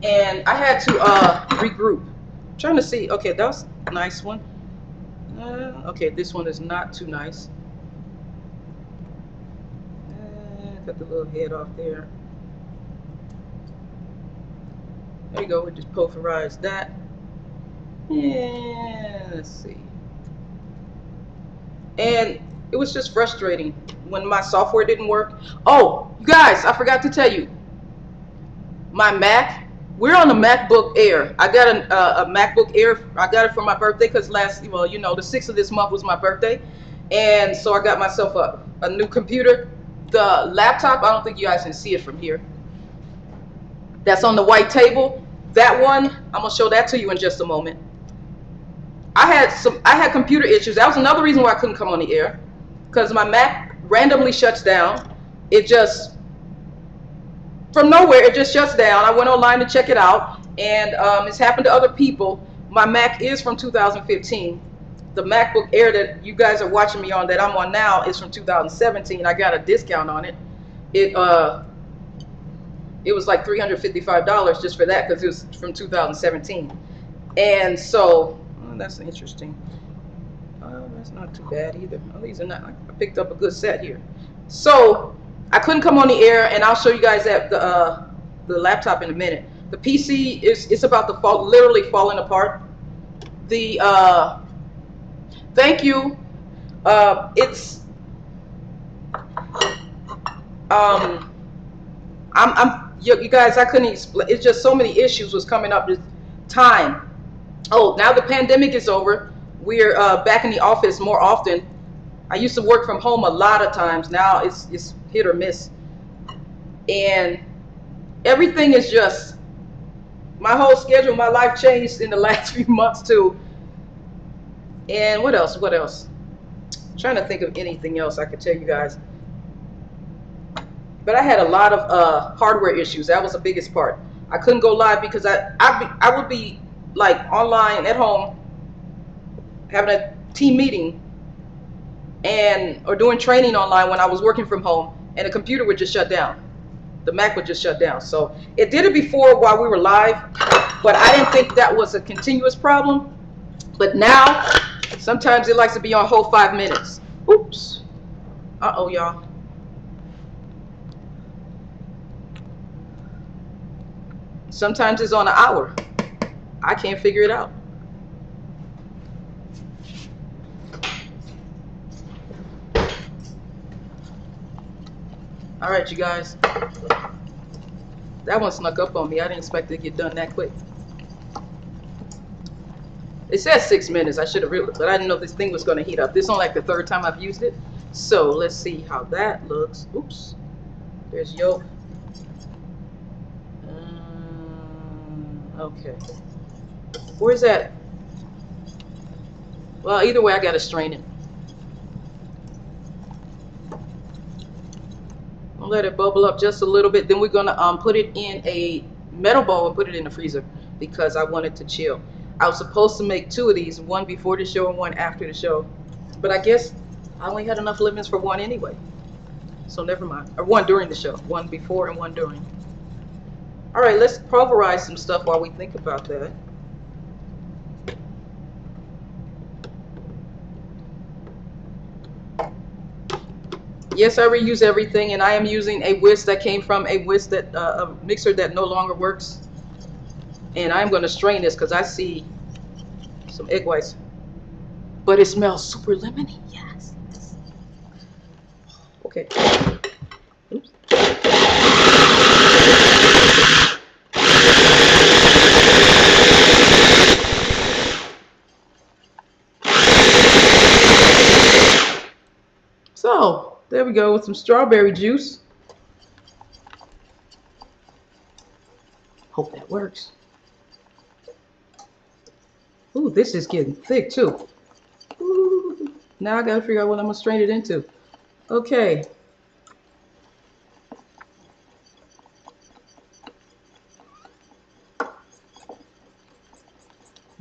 And I had to regroup. I'm trying to see, okay, that was a nice one. Okay, this one is not too nice. Cut the little head off there. There you go, we just pulverize that. And let's see. And it was just frustrating when my software didn't work. Oh, you guys, I forgot to tell you. My Mac, we're on the MacBook Air. I got a MacBook Air. I got it for my birthday because well, you know, the 6th of this month was my birthday. And so I got myself a new computer. The laptop, I don't think you guys can see it from here. That's on the white table. That one, I'm gonna show that to you in just a moment. I had computer issues. That was another reason why I couldn't come on the air, because my Mac randomly shuts down. It just, from nowhere, it just shuts down. I went online to check it out, and it's happened to other people. My Mac is from 2015. The MacBook Air that you guys are watching me on, that I'm on now, is from 2017. I got a discount on it. It was like $355 just for that, because it was from 2017. And so, oh, that's interesting. That's not too bad either. Oh, these are not, I picked up a good set here. So I couldn't come on the air, and I'll show you guys that the laptop in a minute. The PC is about to fall, literally falling apart. The thank you. It's you guys, I couldn't explain. It's just so many issues was coming up this time. Oh, now the pandemic is over. We're back in the office more often. I used to work from home a lot of times. Now it's hit or miss. And everything is just, my whole schedule, my life changed in the last few months too. And what else? What else? I'm trying to think of anything else I could tell you guys. But I had a lot of hardware issues. That was the biggest part. I couldn't go live because I would be like online at home having a team meeting or doing training online when I was working from home, and the computer would just shut down. The Mac would just shut down. So it did it before while we were live, but I didn't think that was a continuous problem. But now, sometimes it likes to be on hold 5 minutes. Oops. Uh-oh, y'all. Sometimes it's on an hour. I can't figure it out. All right, you guys. That one snuck up on me. I didn't expect it to get done that quick. It says 6 minutes. I should have realized, but I didn't know this thing was going to heat up. This is only like the 3rd time I've used it. So let's see how that looks. Oops. There's yolk. Okay. Where's that? Well, either way, I got to strain it. I'll let it bubble up just a little bit. Then we're going to put it in a metal bowl and put it in the freezer because I want it to chill. I was supposed to make 2 of these, one before the show and one after the show. But I guess I only had enough lemons for one anyway. So never mind. Or one during the show. One before and one during. All right, let's pulverize some stuff while we think about that. Yes, I reuse everything, and I am using a whisk that came from a whisk that a mixer that no longer works. And I'm going to strain this because I see some egg whites, but it smells super lemony. Yes. Okay. Oops. So there we go with some strawberry juice. Hope that works. Ooh, this is getting thick too. Ooh. Now I gotta figure out what I'm gonna strain it into. Okay. I'm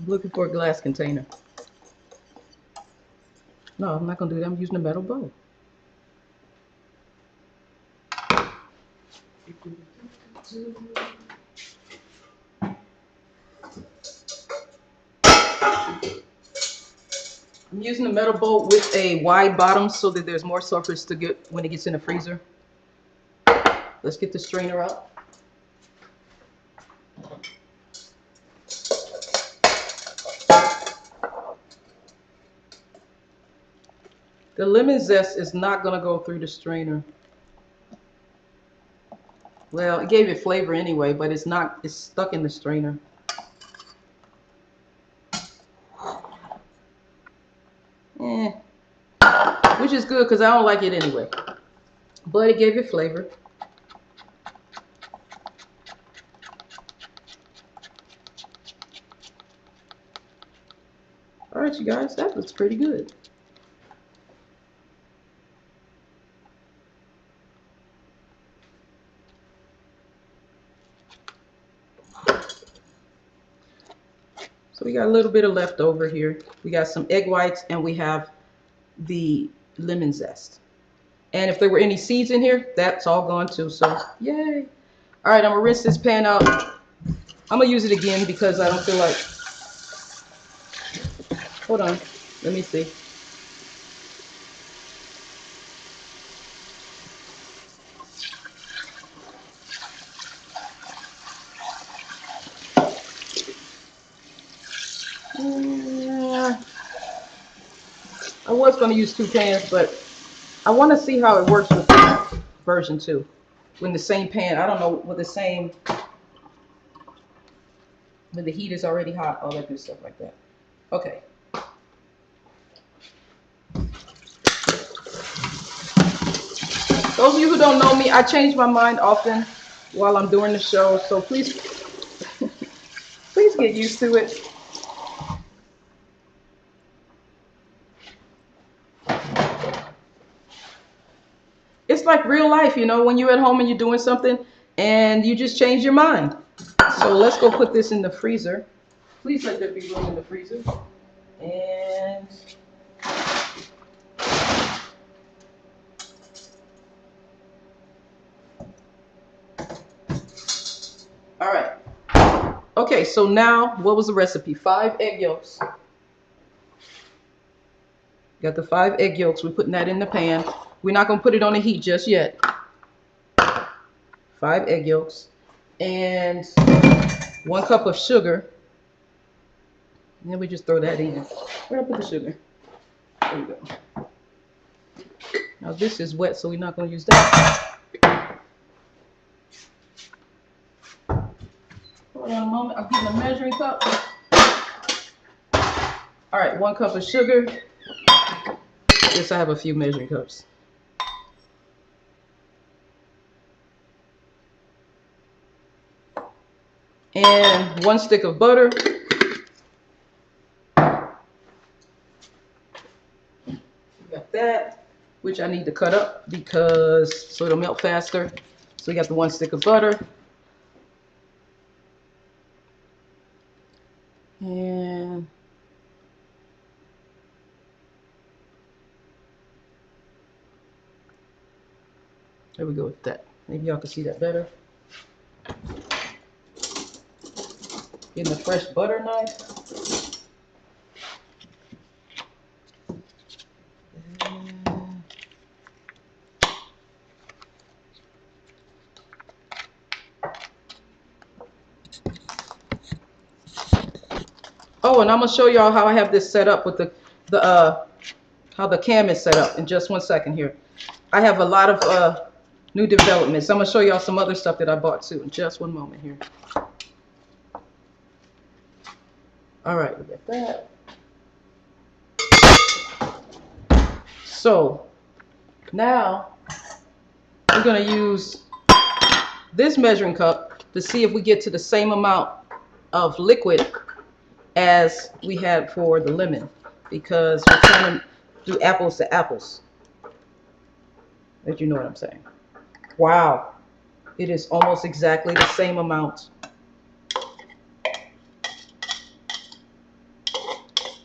looking for a glass container. No, I'm not gonna do that. I'm using a metal bowl. I'm using a metal bowl with a wide bottom so that there's more surface to get when it gets in the freezer. Let's get the strainer out. The lemon zest is not going to go through the strainer. Well, it gave it flavor anyway, but it's not, it's stuck in the strainer. Which is good because I don't like it anyway. But it gave it flavor. All right, you guys, that looks pretty good. So we got a little bit of leftover here. We got some egg whites and we have the lemon zest. And if there were any seeds in here, that's all gone too. So yay. All right, I'm gonna rinse this pan out. I'm gonna use it again because I don't feel like, hold on, let me see. I was going to use 2 pans, but I want to see how it works with version 2. When the same pan, I don't know, with the same, when the heat is already hot, all that good stuff like that. Okay. Those of you who don't know me, I change my mind often while I'm doing the show, so please, please get used to it. It's like real life, you know, when you're at home and you're doing something and you just change your mind. So let's go put this in the freezer. Please let there be room in the freezer. And all right. Okay, so now what was the recipe? 5 egg yolks. Got the 5 egg yolks. We're putting that in the pan. We're not going to put it on the heat just yet. 5 egg yolks. And 1 cup of sugar. And then we just throw that in. Where did I put the sugar? There we go. Now this is wet, so we're not going to use that. Hold on a moment. I'm getting a measuring cup. All right, 1 cup of sugar. Yes, I have a few measuring cups. And 1 stick of butter. Got that, which I need to cut up because so it'll melt faster. So we got the 1 stick of butter. And there we go with that. Maybe y'all can see that better. Getting a fresh butter knife. Oh, and I'm gonna show y'all how I have this set up with how the cam is set up in just 1 second here. I have a lot of new developments. I'm gonna show y'all some other stuff that I bought too in just 1 moment here. All right, we got that. So now we're gonna use this measuring cup to see if we get to the same amount of liquid as we had for the lemon, because we're trying to do apples to apples. If you know what I'm saying. Wow, it is almost exactly the same amount.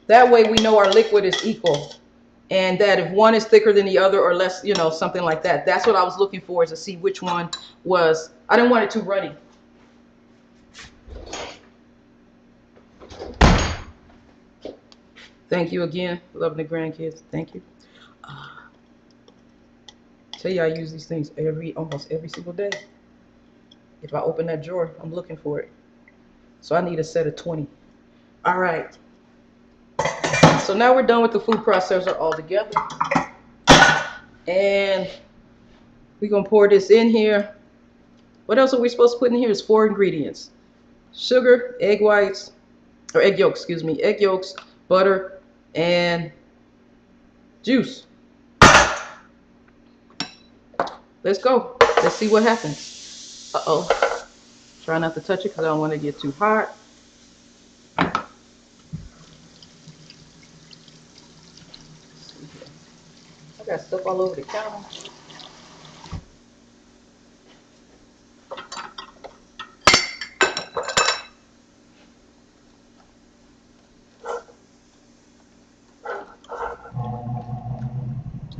That way we know our liquid is equal, and that if one is thicker than the other or less, you know, something like that. That's what I was looking for, is to see which one was. I didn't want it too runny. Thank you again, loving the grandkids. Thank you. Tell you I use these things almost every single day. If I open that drawer, I'm looking for it. So I need a set of 20. All right. So now we're done with the food processor altogether. And we're gonna pour this in here. What else are we supposed to put in here? Is 4 ingredients: sugar, egg whites, or egg yolks, excuse me, egg yolks, butter, and juice. Let's go. Let's see what happens. Uh-oh. Try not to touch it because I don't want to get too hot. I got stuff all over the counter.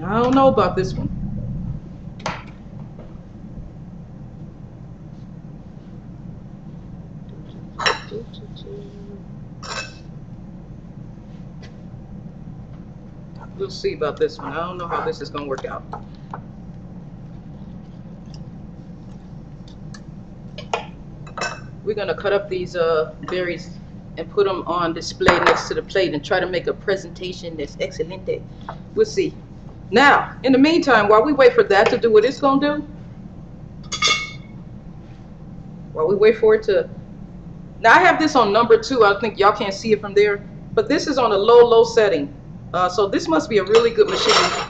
I don't know about this one. We'll see about this one. I don't know how this is going to work out. We're going to cut up these berries and put them on display next to the plate and try to make a presentation that's excellent. We'll see. Now, in the meantime, while we wait for that to do what it's going to do, while we wait for it to... Now, I have this on number 2. I think y'all can't see it from there, but this is on a low setting. So this must be a really good machine. I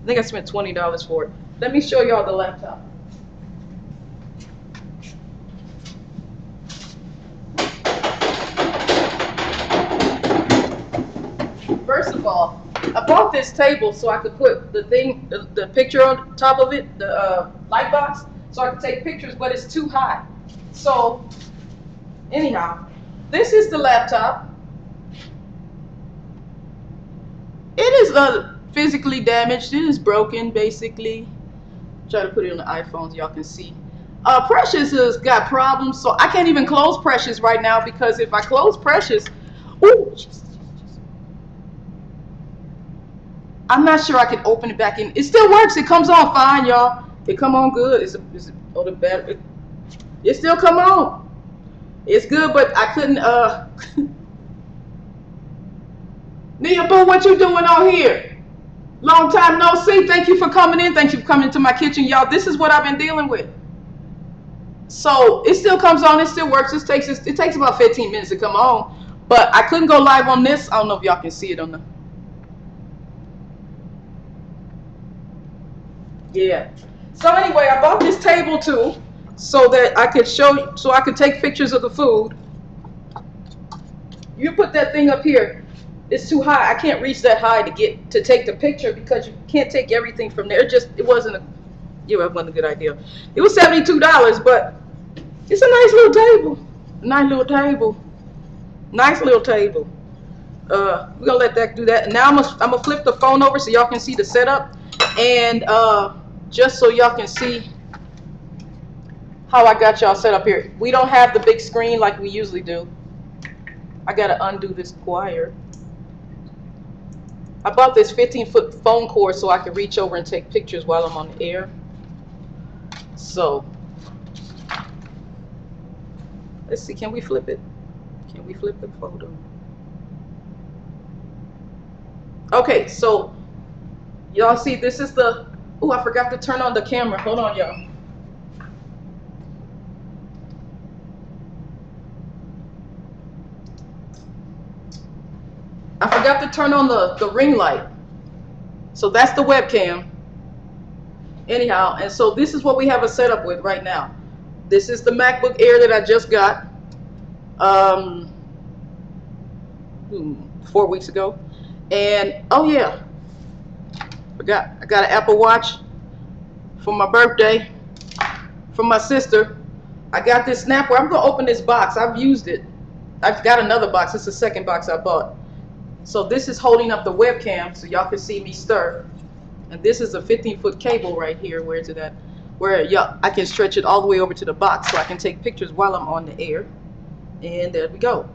think I spent $20 for it. Let me show y'all the laptop. First of all, I bought this table so I could put the picture on top of it, the light box, so I could take pictures, but it's too high. So anyhow, this is the laptop. It is physically damaged. It is broken, basically. Try to put it on the iPhones, y'all can see. Precious has got problems, so I can't even close Precious right now, because if I close Precious, ooh, I'm not sure I can open it back in. It still works. It comes on fine, y'all. It come on good. Oh, the battery. It still come on. It's good, but I couldn't. Nia Boo, what you doing on here? Long time no see. Thank you for coming in. Thank you for coming into my kitchen, y'all. This is what I've been dealing with. So it still comes on. It still works. It takes about 15 minutes to come on. But I couldn't go live on this. I don't know if y'all can see it on the. Yeah. So anyway, I bought this table too, so that I could show, so I could take pictures of the food. You put that thing up here. It's too high. I can't reach that high to take the picture because you can't take everything from there. It wasn't a good idea. It was $72, but it's a nice little table. Nice little table. Nice little table. We're gonna let that do that. And now I'm gonna flip the phone over so y'all can see the setup, and just so y'all can see how I got y'all set up here. We don't have the big screen like we usually do. I gotta undo this wire. I bought this 15-foot phone cord so I can reach over and take pictures while I'm on the air. So let's see, can we flip it? Can we flip the photo? Okay, so y'all see this is the, oh, I forgot to turn on the camera. Hold on, y'all. I forgot to turn on the ring light. So that's the webcam. Anyhow, and so this is what we have a setup with right now. This is the MacBook Air that I just got 4 weeks ago. And oh yeah, I got an Apple Watch for my birthday from my sister. I got this Snapware. I'm gonna open this box. I've used it. I've got another box. It's the second box I bought. So this is holding up the webcam so y'all can see me stir. And this is a 15-foot cable right here. Where is it at? Where I can stretch it all the way over to the box so I can take pictures while I'm on the air. And there we go.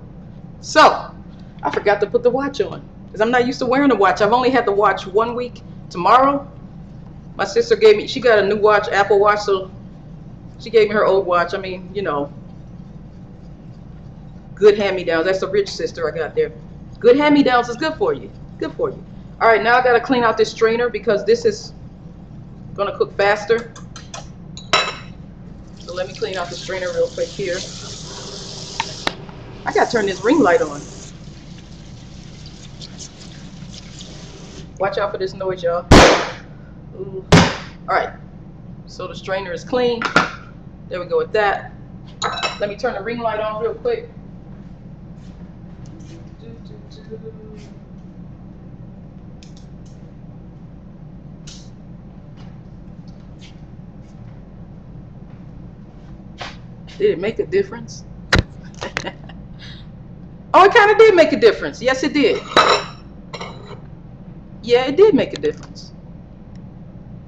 So I forgot to put the watch on because I'm not used to wearing a watch. I've only had the watch 1 week. Tomorrow, my sister gave me, she got a new watch, Apple Watch, so she gave me her old watch. I mean, you know, good hand-me-downs. That's the rich sister I got there. Good hand-me-downs is good for you. Good for you. All right, now I got to clean out this strainer because this is going to cook faster. So let me clean out the strainer real quick here. I got to turn this ring light on. Watch out for this noise, y'all. All right, so the strainer is clean. There we go with that. Let me turn the ring light on real quick. Did it make a difference? Oh, it kind of did make a difference. Yes, it did. Yeah, it did make a difference.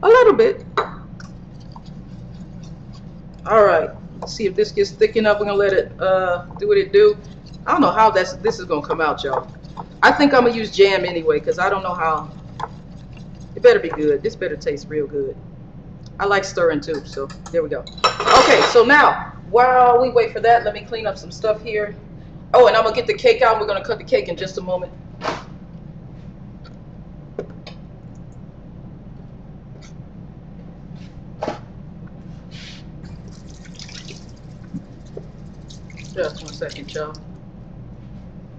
A little bit. All right. Let's see if this gets thick enough. We're gonna let it do what it do. I don't know how this is gonna come out, y'all. I think I'm gonna use jam anyway because I don't know how. It better be good. This better taste real good. I like stirring too, so there we go. Okay, so now while we wait for that, let me clean up some stuff here. Oh, and I'm gonna get the cake out. We're gonna cut the cake in just a moment. Just 1 second, y'all.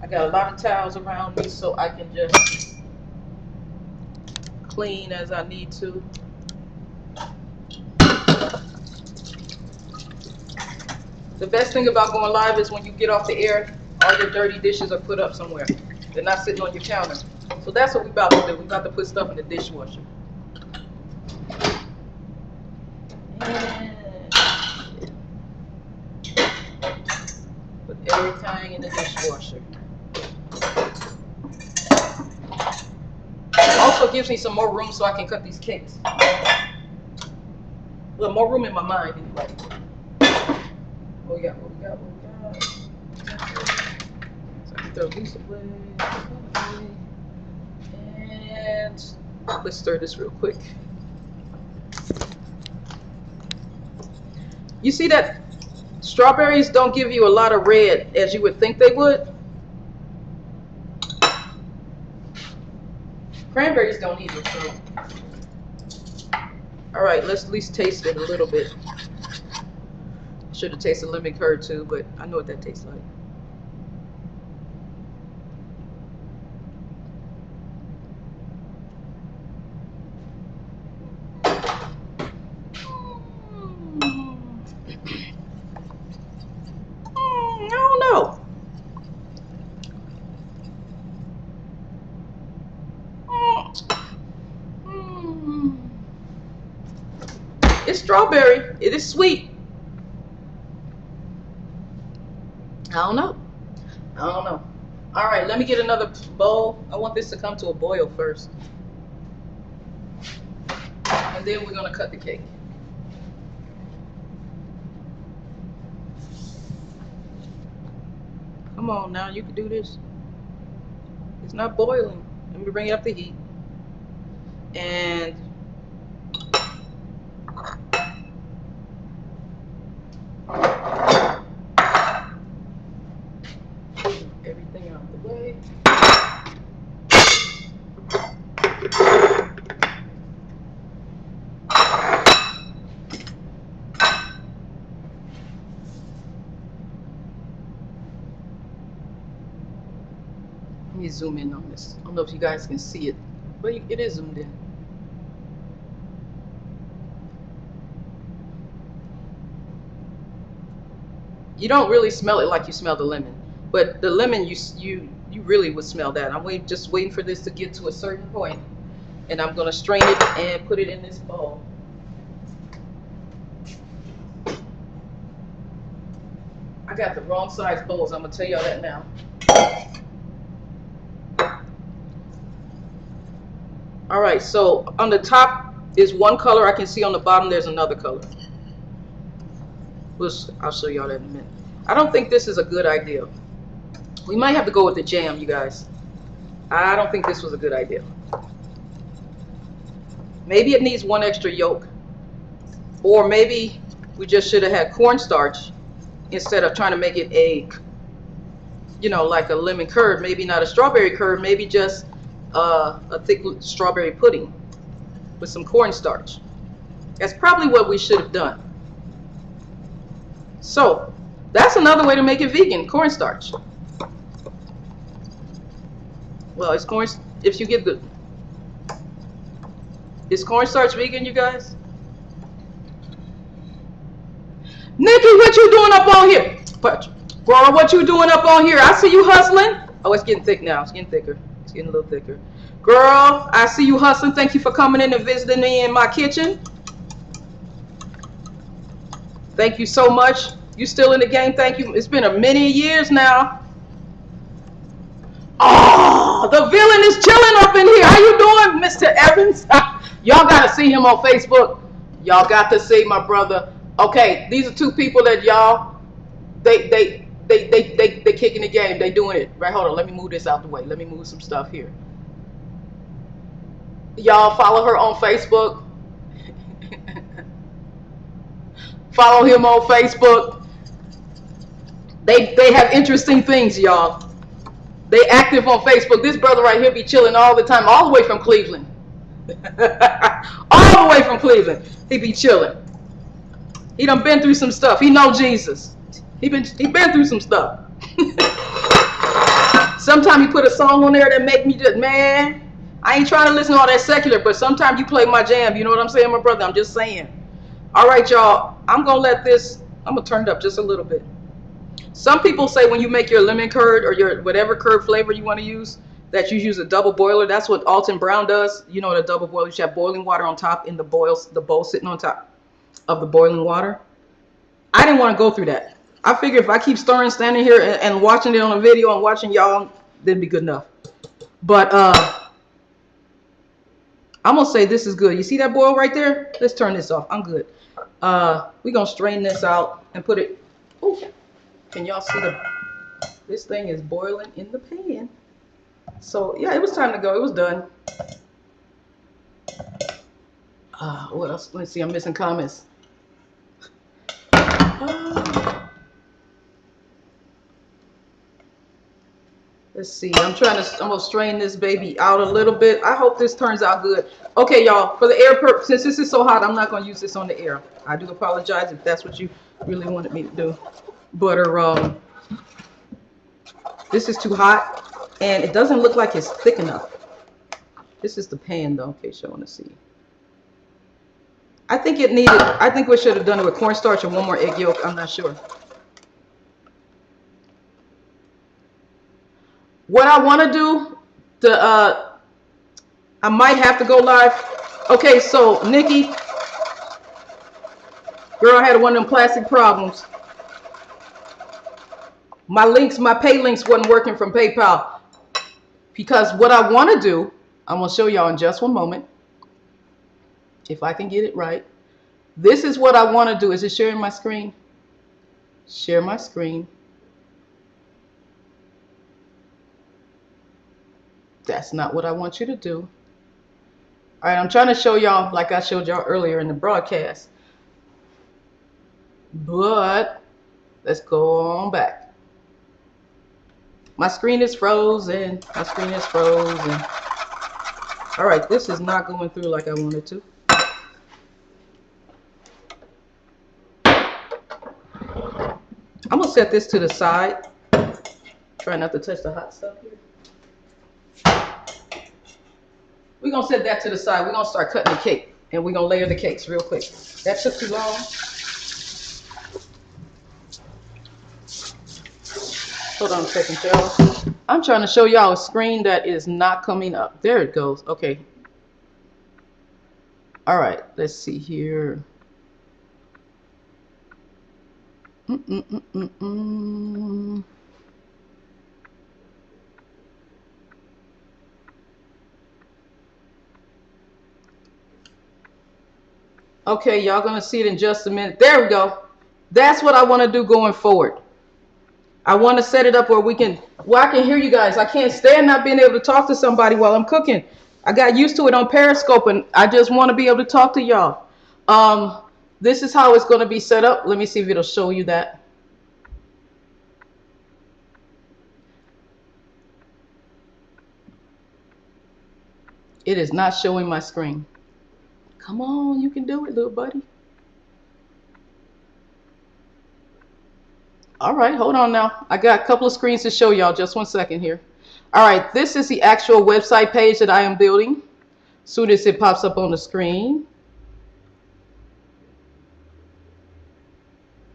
I got a lot of towels around me so I can just clean as I need to. The best thing about going live is when you get off the air, all your dirty dishes are put up somewhere. They're not sitting on your counter. So that's what we're about to do. We're about to put stuff in the dishwasher. And put everything in the dishwasher. Also gives me some more room so I can cut these cakes. Well, more room in my mind anyway. What we got? So I can throw these away. And let's stir this real quick. You see that Strawberries don't give you a lot of red as you would think they would. Cranberries don't either, so. All right, let's at least taste it a little bit. Should have tasted lemon curd too, but I know what that tastes like. I don't know. It's strawberry. It is sweet. I don't know. I don't know. All right, let me get another bowl. I want this to come to a boil first. And then we're going to cut the cake. Come on now, you can do this. It's not boiling. Let me bring up the heat. And everything out the way. Let me zoom in on this. I don't know if you guys can see it, but it is zoomed in. You don't really smell it like you smell the lemon, but the lemon you really would smell that. I'm just waiting for this to get to a certain point, and I'm gonna strain it and put it in this bowl. I got the wrong size bowls. I'm gonna tell y'all that now. All right, so on the top is one color. I can see on the bottom there's another color. I'll show y'all that in a minute. I don't think this is a good idea. We might have to go with the jam, you guys. I don't think this was a good idea. Maybe it needs one extra yolk. Or maybe we just should have had cornstarch instead of trying to make it a, like a lemon curd. Maybe not a strawberry curd, maybe just a thick strawberry pudding with some cornstarch. That's probably what we should have done. So that's another way to make it vegan, cornstarch. Well, is cornstarch vegan, you guys? Nikki, what you doing up on here? Girl, what you doing up on here? I see you hustling. Oh, it's getting thick now. It's getting thicker. It's getting a little thicker. Girl, I see you hustling. Thank you for coming in and visiting me in my kitchen. Thank you so much. You still in the game? Thank you. It's been a many years now. Oh, the villain is chilling up in here. How you doing, Mr. Evans? Y'all got to see him on Facebook. Y'all got to see my brother. Okay, these are two people that y'all, they kicking the game. They doing it. Right, hold on. Let me move this out the way. Let me move some stuff here. Y'all follow her on Facebook. Follow him on Facebook. They have interesting things, y'all. They active on Facebook. This brother right here be chilling all the time, all the way from Cleveland. All the way from Cleveland. He be chilling. He done been through some stuff. He know Jesus. He been through some stuff. Sometimes he put a song on there that make me just, man, I ain't trying to listen to all that secular, but sometimes you play my jam. You know what I'm saying, my brother? I'm just saying. All right, y'all. I'm going to turn it up just a little bit. Some people say when you make your lemon curd or your whatever curd flavor you want to use, that you use a double boiler. That's what Alton Brown does. You know, the double boiler. You have boiling water on top and the bowl sitting on top of the boiling water. I didn't want to go through that. I figured if I keep standing here and watching it on a video and watching y'all, that'd be good enough. But I'm going to say this is good. You see that boil right there? Let's turn this off. I'm good. We're going to strain this out and put it. Ooh, can y'all see this thing is boiling in the pan. So, yeah, it was time to go. It was done. What else? Let's see. I'm missing comments. Let's see. I'm gonna strain this baby out a little bit. I hope this turns out good. Okay, y'all. For the air purpose, since this is so hot, I'm not gonna use this on the air. I do apologize if that's what you really wanted me to do. Butter. This is too hot, and it doesn't look like it's thick enough. This is the pan, though. In case you want to see. I think it needed. I think we should have done it with cornstarch and one more egg yolk. I'm not sure. What I want to do, I might have to go live. Okay, so Nikki, girl, I had one of them plastic problems. My pay links wasn't working from PayPal. Because what I want to do, I'm going to show y'all in just one moment. If I can get it right. This is what I want to do. Is it sharing my screen? Share my screen. That's not what I want you to do. All right, I'm trying to show y'all like I showed y'all earlier in the broadcast. But let's go on back. My screen is frozen. My screen is frozen. All right, this is not going through like I wanted to. I'm gonna set this to the side. Try not to touch the hot stuff here. We're gonna set that to the side. We're gonna start cutting the cake, and we're gonna layer the cakes real quick. That took too long. Hold on a second, y'all. I'm trying to show y'all a screen that is not coming up. There it goes. Okay. All right. Let's see here. Okay, y'all gonna see it in just a minute. There we go. That's what I want to do going forward. I want to set it up where I can hear you guys. I can't stand not being able to talk to somebody while I'm cooking. I got used to it on Periscope, and I just want to be able to talk to y'all. This is how it's going to be set up. Let me see if it'll show you that. It is not showing my screen. Come on, you can do it, little buddy. All right, hold on now. I got a couple of screens to show y'all. Just 1 second here. All right, this is the actual website page that I am building. As soon as it pops up on the screen.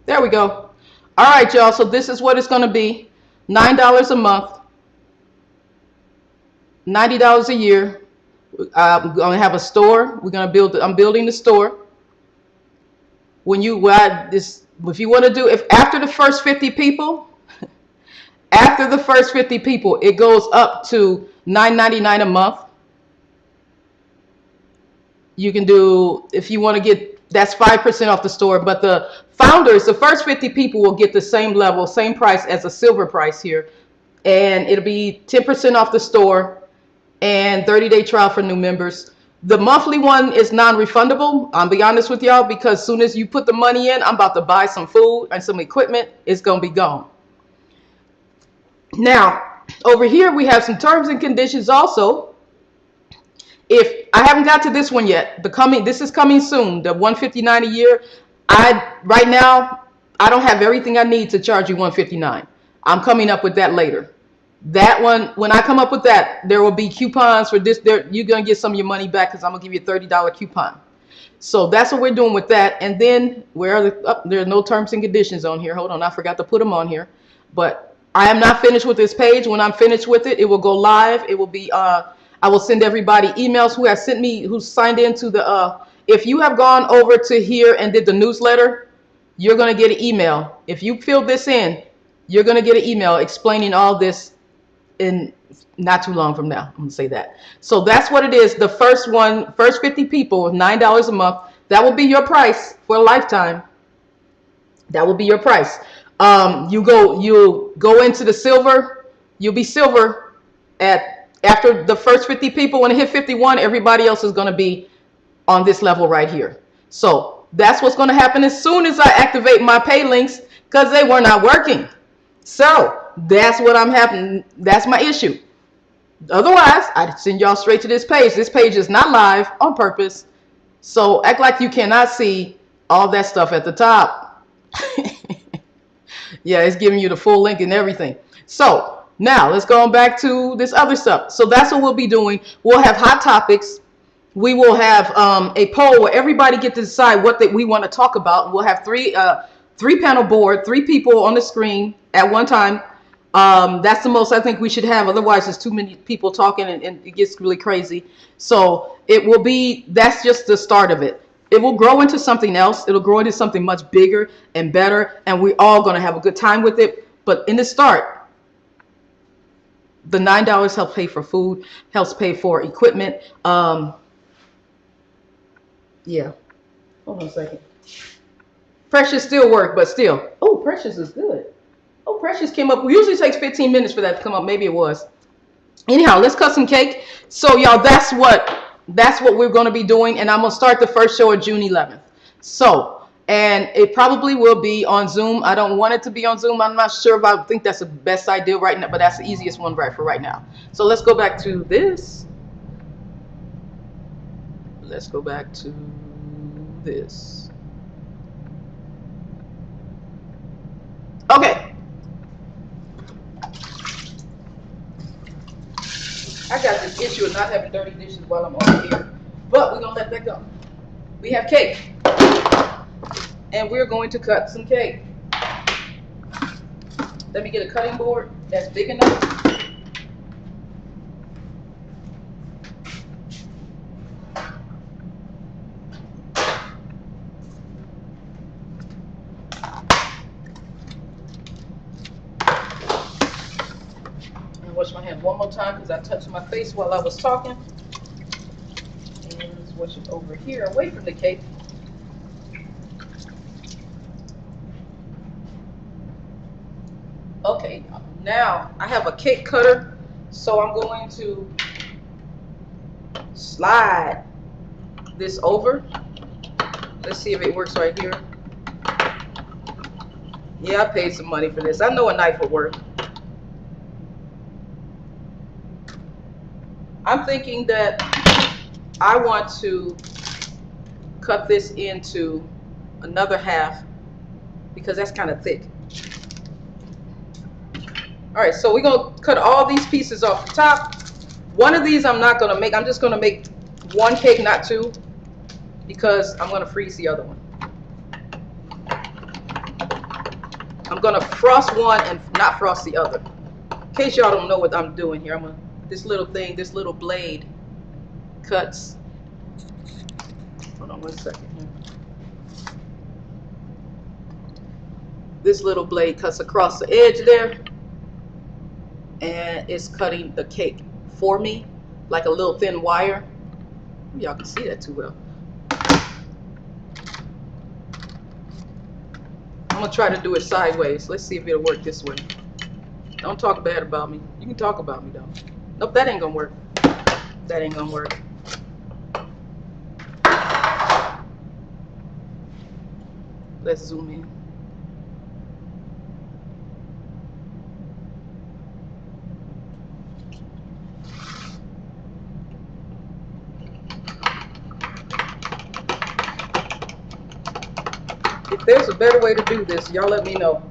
There we go. All right, y'all. So this is what it's going to be. $9 a month. $90 a year. I'm going to have a store. I'm building the store. If you want to do, after the first 50 people, it goes up to $9.99 a month. You can do, if you want to get, that's 5% off the store, but the founders, the first 50 people will get the same level, same price as a silver price here. And it'll be 10% off the store and 30-day trial for new members. The monthly one is non-refundable. I'll be honest with y'all, because as soon as you put the money in, I'm about to buy some food and some equipment. It's going to be gone. Now, over here, we have some terms and conditions also. If I haven't got to this one yet, this is coming soon, the $159 a year. Right now, I don't have everything I need to charge you $159. I'm coming up with that later. That one, when I come up with that, there will be coupons for this. You're going to get some of your money back because I'm going to give you a $30 coupon. So that's what we're doing with that. And then there are no terms and conditions on here. Hold on, I forgot to put them on here. But I am not finished with this page. When I'm finished with it, it will go live. It will be, I will send everybody emails who signed into the, if you have gone over to here and did the newsletter, you're going to get an email. If you fill this in, you're going to get an email explaining all this in not too long from now. I'm going to say that. So that's what it is. The first 50 people with $9 a month, that will be your price for a lifetime. That will be your price. You'll go into the silver. You'll be silver after the first 50 people. When it hit 51, everybody else is going to be on this level right here. So that's what's going to happen as soon as I activate my pay links, because they were not working. So that's what I'm having. That's my issue. Otherwise, I'd send y'all straight to this page. This page is not live on purpose. So act like you cannot see all that stuff at the top. Yeah, it's giving you the full link and everything. So now let's go on back to this other stuff. So that's what we'll be doing. We'll have hot topics. We will have a poll where everybody get to decide what we want to talk about. We'll have three panel board, 3 people on the screen at one time. That's the most I think we should have. Otherwise, there's too many people talking and it gets really crazy. So it will be, that's just the start of it. It will grow into something else. It'll grow into something much bigger and better. And we're all going to have a good time with it. But in the start, the $9 helps pay for food, helps pay for equipment. Yeah. Hold on a second. Precious still work, but still. Oh, Precious is good. Oh, Precious came up. It usually takes 15 minutes for that to come up. Maybe it was. Anyhow, let's cut some cake. So, y'all, that's what we're going to be doing. And I'm going to start the first show on June 11th. So, and it probably will be on Zoom. I don't want it to be on Zoom. I'm not sure if I think that's the best idea right now, but that's the easiest one for right now. So let's go back to this. Let's go back to this. Okay. I got this issue of not having dirty dishes while I'm over here, but we're going to let that go. We have cake, and we're going to cut some cake. Let me get a cutting board that's big enough. And wash my hand one more time because I touched my face while I was talking. And let's wash it over here away from the cake. Okay, now I have a cake cutter, so I'm going to slide this over. Let's see if it works right here. Yeah, I paid some money for this. I know a knife would work. I'm thinking that I want to cut this into another half because that's kind of thick. All right, so we're going to cut all these pieces off the top. One of these I'm not going to make. I'm just going to make one cake, not 2, because I'm going to freeze the other one. I'm going to frost one and not frost the other. In case y'all don't know what I'm doing here, this little thing, this little blade cuts. Hold on one second here. This little blade cuts across the edge there, and it's cutting the cake for me like a little thin wire. Y'all can see that too well. I'm gonna try to do it sideways. Let's see if it'll work this way. Don't talk bad about me. You can talk about me though. Nope, that ain't gonna work. That ain't gonna work. Let's zoom in. If there's a better way to do this, y'all let me know.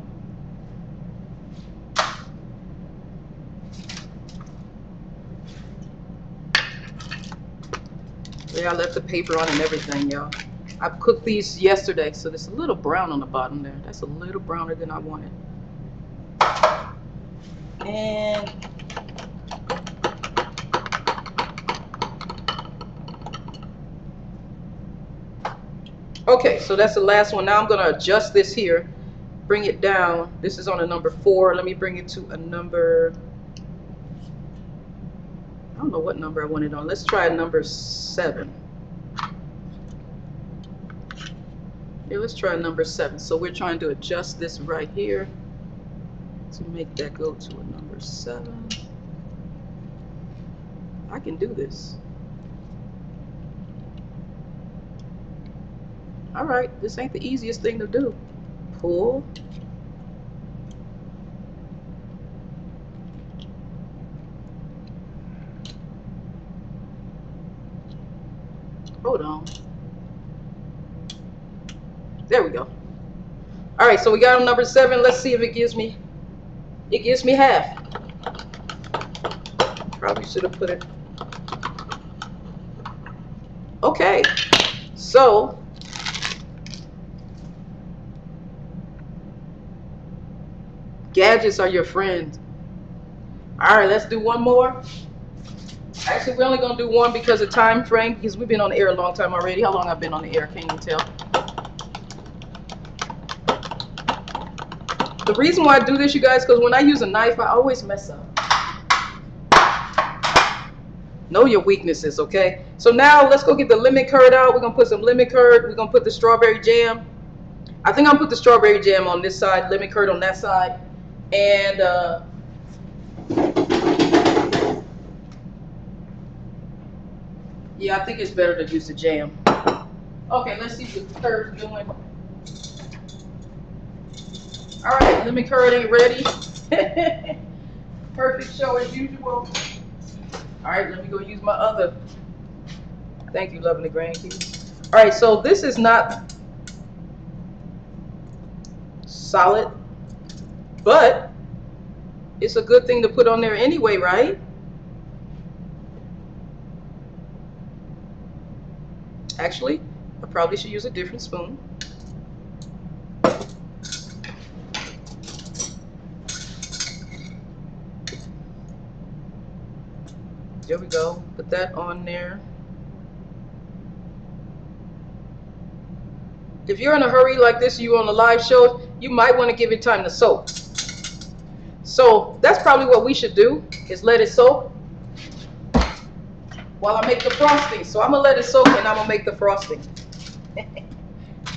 Yeah, I left the paper on and everything, y'all. I cooked these yesterday, so there's a little brown on the bottom there. That's a little browner than I wanted. And okay, so that's the last one. Now I'm going to adjust this here, bring it down. This is on a number 4. Let me bring it to a number, I don't know what number I want it on. Let's try a number 7. Yeah, let's try a number 7. So we're trying to adjust this right here to make that go to a number 7. I can do this. All right, this ain't the easiest thing to do. Pull. Hold on. There we go. All right, so we got on number 7. Let's see if it gives me. It gives me half. Probably should have put it. Okay, so gadgets are your friends. All right, let's do one more. Actually, we're only gonna do one because of time frame, because we've been on the air a long time already. How long I've been on the air, can't you tell? The reason why I do this, you guys, because when I use a knife, I always mess up. Know your weaknesses, okay? So now let's go get the lemon curd out. We're gonna put some lemon curd. We're gonna put the strawberry jam. I think I'm gonna put the strawberry jam on this side, lemon curd on that side, and yeah, I think it's better to use the jam. Okay, let's see what the curd's doing. All right, lemon curd ain't ready. Perfect show as usual. All right, let me go use my other. Thank you, lovely grandkids. All right, so this is not solid, but it's a good thing to put on there anyway, right? Actually, I probably should use a different spoon. There we go. Put that on there. If you're in a hurry like this, you're on a live show, you might want to give it time to soak. So that's probably what we should do, is let it soak while I make the frosting. So I'm going to let it soak and I'm going to make the frosting.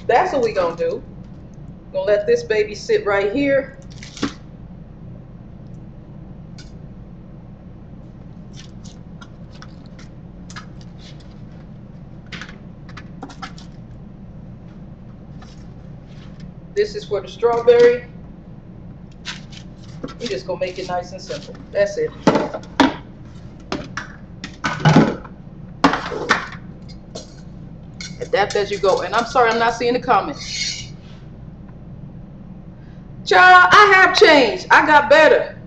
That's what we're going to do. I'm going to let this baby sit right here. This is for the strawberry. We're just going to make it nice and simple. That's it. Adapt as you go. And I'm sorry, I'm not seeing the comments. Child, I have changed. I got better.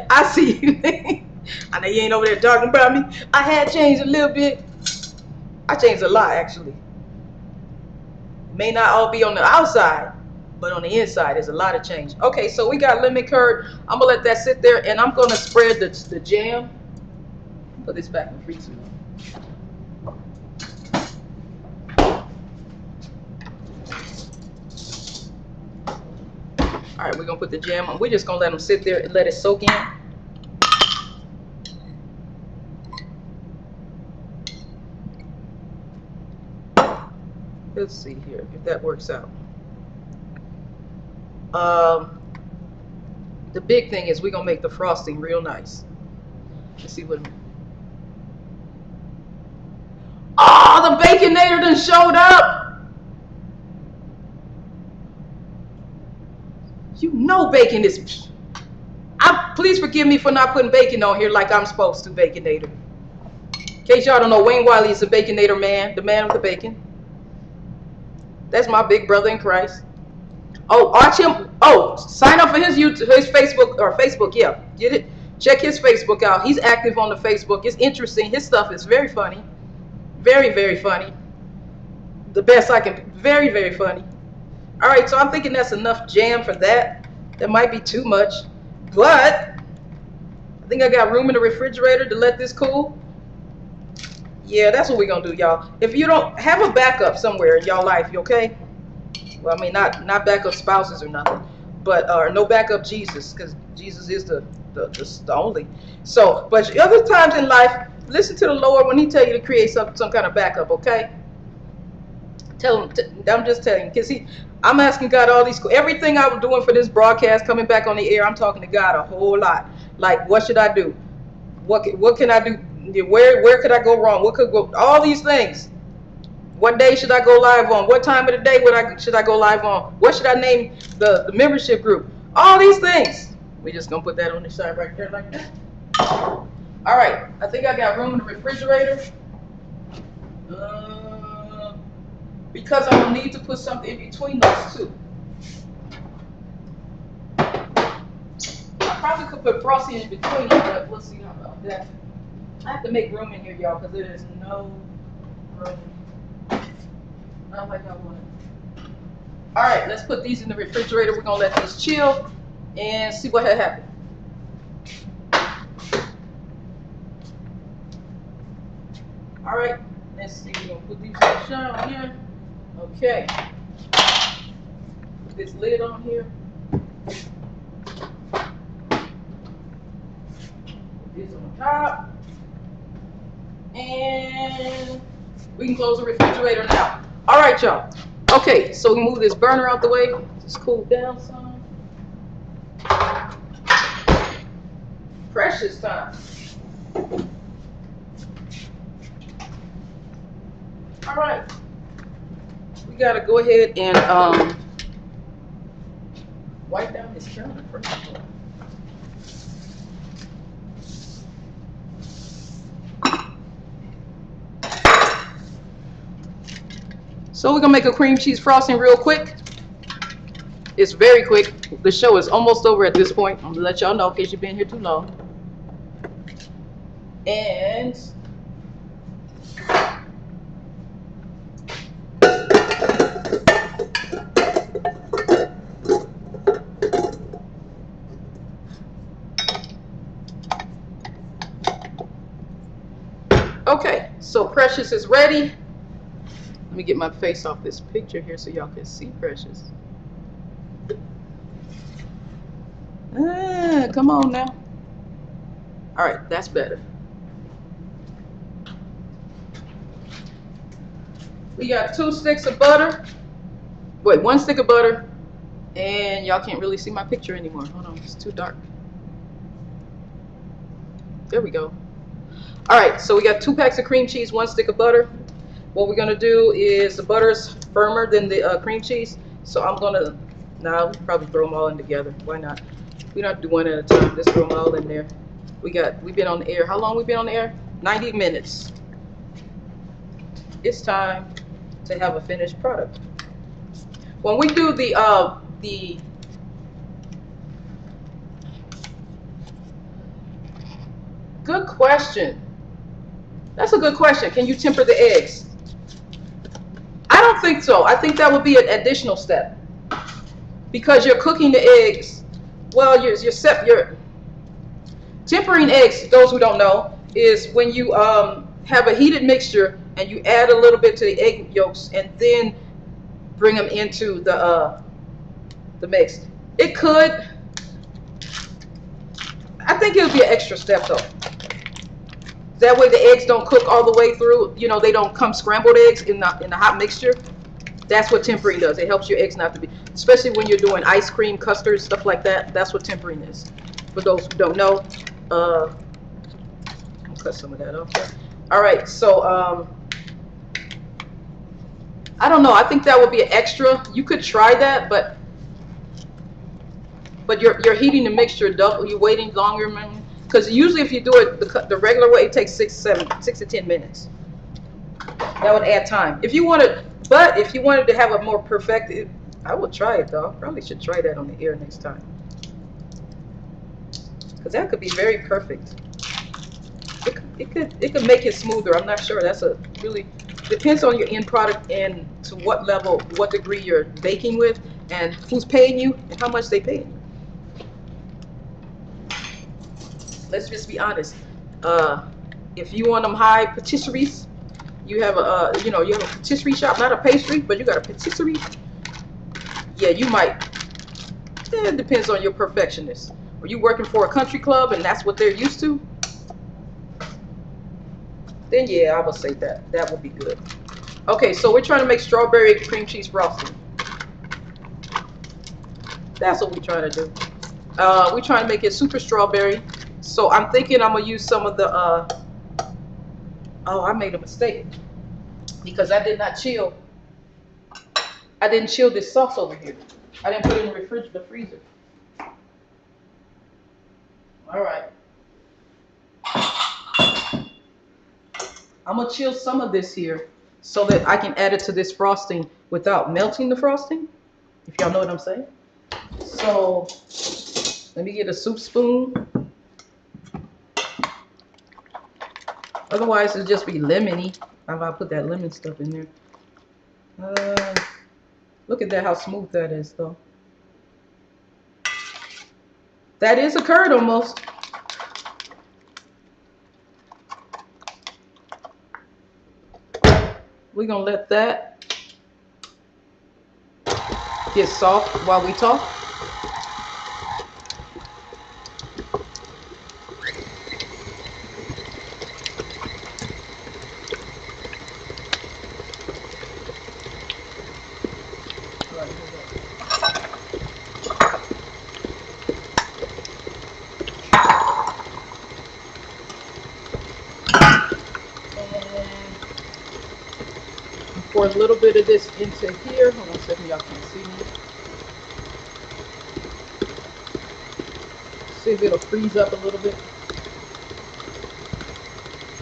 I see you. I know you ain't over there talking about me. I had changed a little bit. I changed a lot, actually. May not all be on the outside, but on the inside, there's a lot of change. Okay, so we got lemon curd. I'm going to let that sit there, and I'm going to spread the jam. Put this back in the freezer. All right, we're going to put the jam on. We're just going to let them sit there and let it soak in. Let's see here if that works out. The big thing is we're going to make the frosting real nice. Let's see what... Oh, the Baconator done showed up! You know bacon is... Please forgive me for not putting bacon on here like I'm supposed to, Baconator. In case y'all don't know, Wayne Wiley is the Baconator man, the man with the bacon. That's my big brother in Christ. Oh, watch him. Oh, sign up for his YouTube, his Facebook, yeah. Get it? Check his Facebook out. He's active on the Facebook. It's interesting. His stuff is very funny. Very, very funny. The best I can. Very, very funny. All right, so I'm thinking that's enough jam for that. That might be too much. But I think I got room in the refrigerator to let this cool. Yeah, that's what we're going to do, y'all. If you don't have a backup somewhere in y'all life, you okay? Well, I mean, not backup spouses or nothing, but no backup Jesus, because Jesus is the only. So, but other times in life, listen to the Lord when he tell you to create some kind of backup, okay? Tell him, I'm just telling you, because I'm asking God all these, everything I was doing for this broadcast, coming back on the air, I'm talking to God a whole lot. Like, what should I do? What can I do? Where could I go wrong? What could go? All these things. What day should I go live on? What time of the day should I go live on? What should I name the membership group? All these things. We're just gonna put that on the side right there like that. All right. I think I got room in the refrigerator. Because I'm gonna need to put something in between those two. I probably could put frosting in between them, but we'll see how about that. I have to make room in here, y'all, because there is no room. Not like I want it. All right, let's put these in the refrigerator. We're gonna let these chill and see what had happened. All right, let's see. We're gonna put these in the shower here. Okay. Put this lid on here. Put this on top. And we can close the refrigerator now. All right, y'all. Okay, so we move this burner out the way. Just cool down some. Precious time. All right. We gotta go ahead and wipe down this counter first of all. So we're gonna make a cream cheese frosting real quick. It's very quick. The show is almost over at this point. I'm gonna let y'all know in case you've been here too long. And okay, so Precious is ready. Let me get my face off this picture here so y'all can see Precious. Come on now. All right, that's better. We got 2 sticks of butter. Wait, 1 stick of butter. And y'all can't really see my picture anymore. Hold on, it's too dark. There we go. All right, so we got 2 packs of cream cheese, 1 stick of butter. What we're gonna do is the butter is firmer than the cream cheese, so I'm gonna now probably throw them all in together. Why not? We don't have to do one at a time. Just throw them all in there. We've been on the air. How long we been on the air? 90 minutes. It's time to have a finished product. When we do the good question. That's a good question. Can you temper the eggs? I don't think so. I think that would be an additional step because you're cooking the eggs. Well, you're tempering eggs. Those who don't know is when you have a heated mixture and you add a little bit to the egg yolks and then bring them into the mix. It could. I think it would be an extra step though. That way the eggs don't cook all the way through. You know, they don't come scrambled eggs in the hot mixture. That's what tempering does. It helps your eggs not to be, especially when you're doing ice cream, custards, stuff like that. That's what tempering is. For those who don't know, I'll cut some of that off. All right, so I don't know. I think that would be an extra. You could try that, but you're heating the mixture double. You're waiting longer, because usually if you do it the regular way, it takes 6 to 10 minutes. That would add time. If you wanted to have a more perfected, I would try it though. I probably should try that on the air next time, because that could be very perfect. It could make it smoother. I'm not sure. That's a really depends on your end product and to what level, what degree you're baking with, and who's paying you and how much they pay you. Let's just be honest. If you want them high patisseries, you have a you have a patisserie shop, not a pastry, but you got a patisserie. Yeah, you might. It depends on your perfectionist. Are you working for a country club and that's what they're used to? Then yeah, I would say that would be good. Okay, so we're trying to make strawberry cream cheese frosting. That's what we're trying to do. We're trying to make it super strawberry. So I'm thinking I'm gonna use some of the. Oh, I made a mistake because I did not chill. I didn't chill this sauce over here. I didn't put it in the freezer. All right. I'm gonna chill some of this here so that I can add it to this frosting without melting the frosting, if y'all know what I'm saying. So let me get a soup spoon. Otherwise, it'll just be lemony. If I put that lemon stuff in there. Look at that, how smooth that is, though. That is a curd almost. We're gonna let that get soft while we talk. Pour a little bit of this into here. Hold on a second, y'all can't see me. See if it'll freeze up a little bit.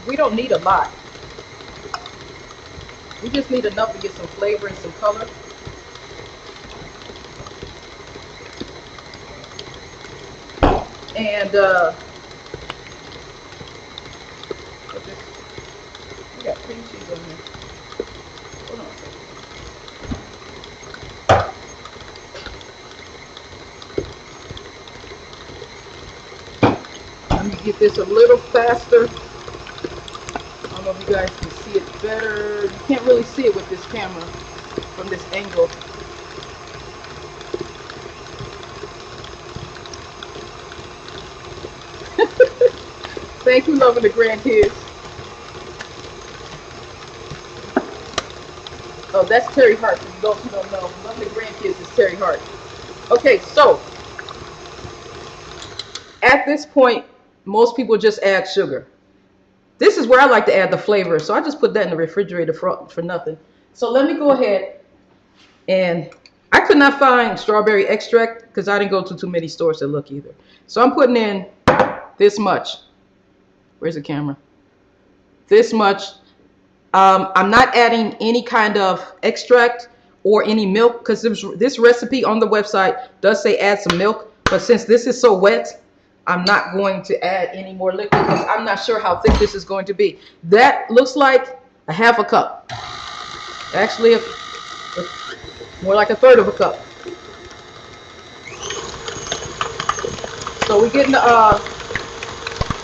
We don't need a lot. We just need enough to get some flavor and some color. And we got cream cheese on here. Hold on a second. Let me get this a little faster. I don't know if you guys can see it better. You can't really see it with this camera from this angle. Thank you, loving the grandkids. Oh, that's Terry Hart. For those who don't know, loving the grandkids is Terry Hart. Okay, so at this point, most people just add sugar. This is where I like to add the flavor, so I just put that in the refrigerator for nothing. So let me go ahead, and I could not find strawberry extract because I didn't go to too many stores to look either. So I'm putting in this much. Where's the camera? This much. I'm not adding any kind of extract or any milk because this recipe on the website does say add some milk, but since this is so wet, I'm not going to add any more liquid because I'm not sure how thick this is going to be. That looks like a half a cup. Actually, more like a third of a cup. So we're getting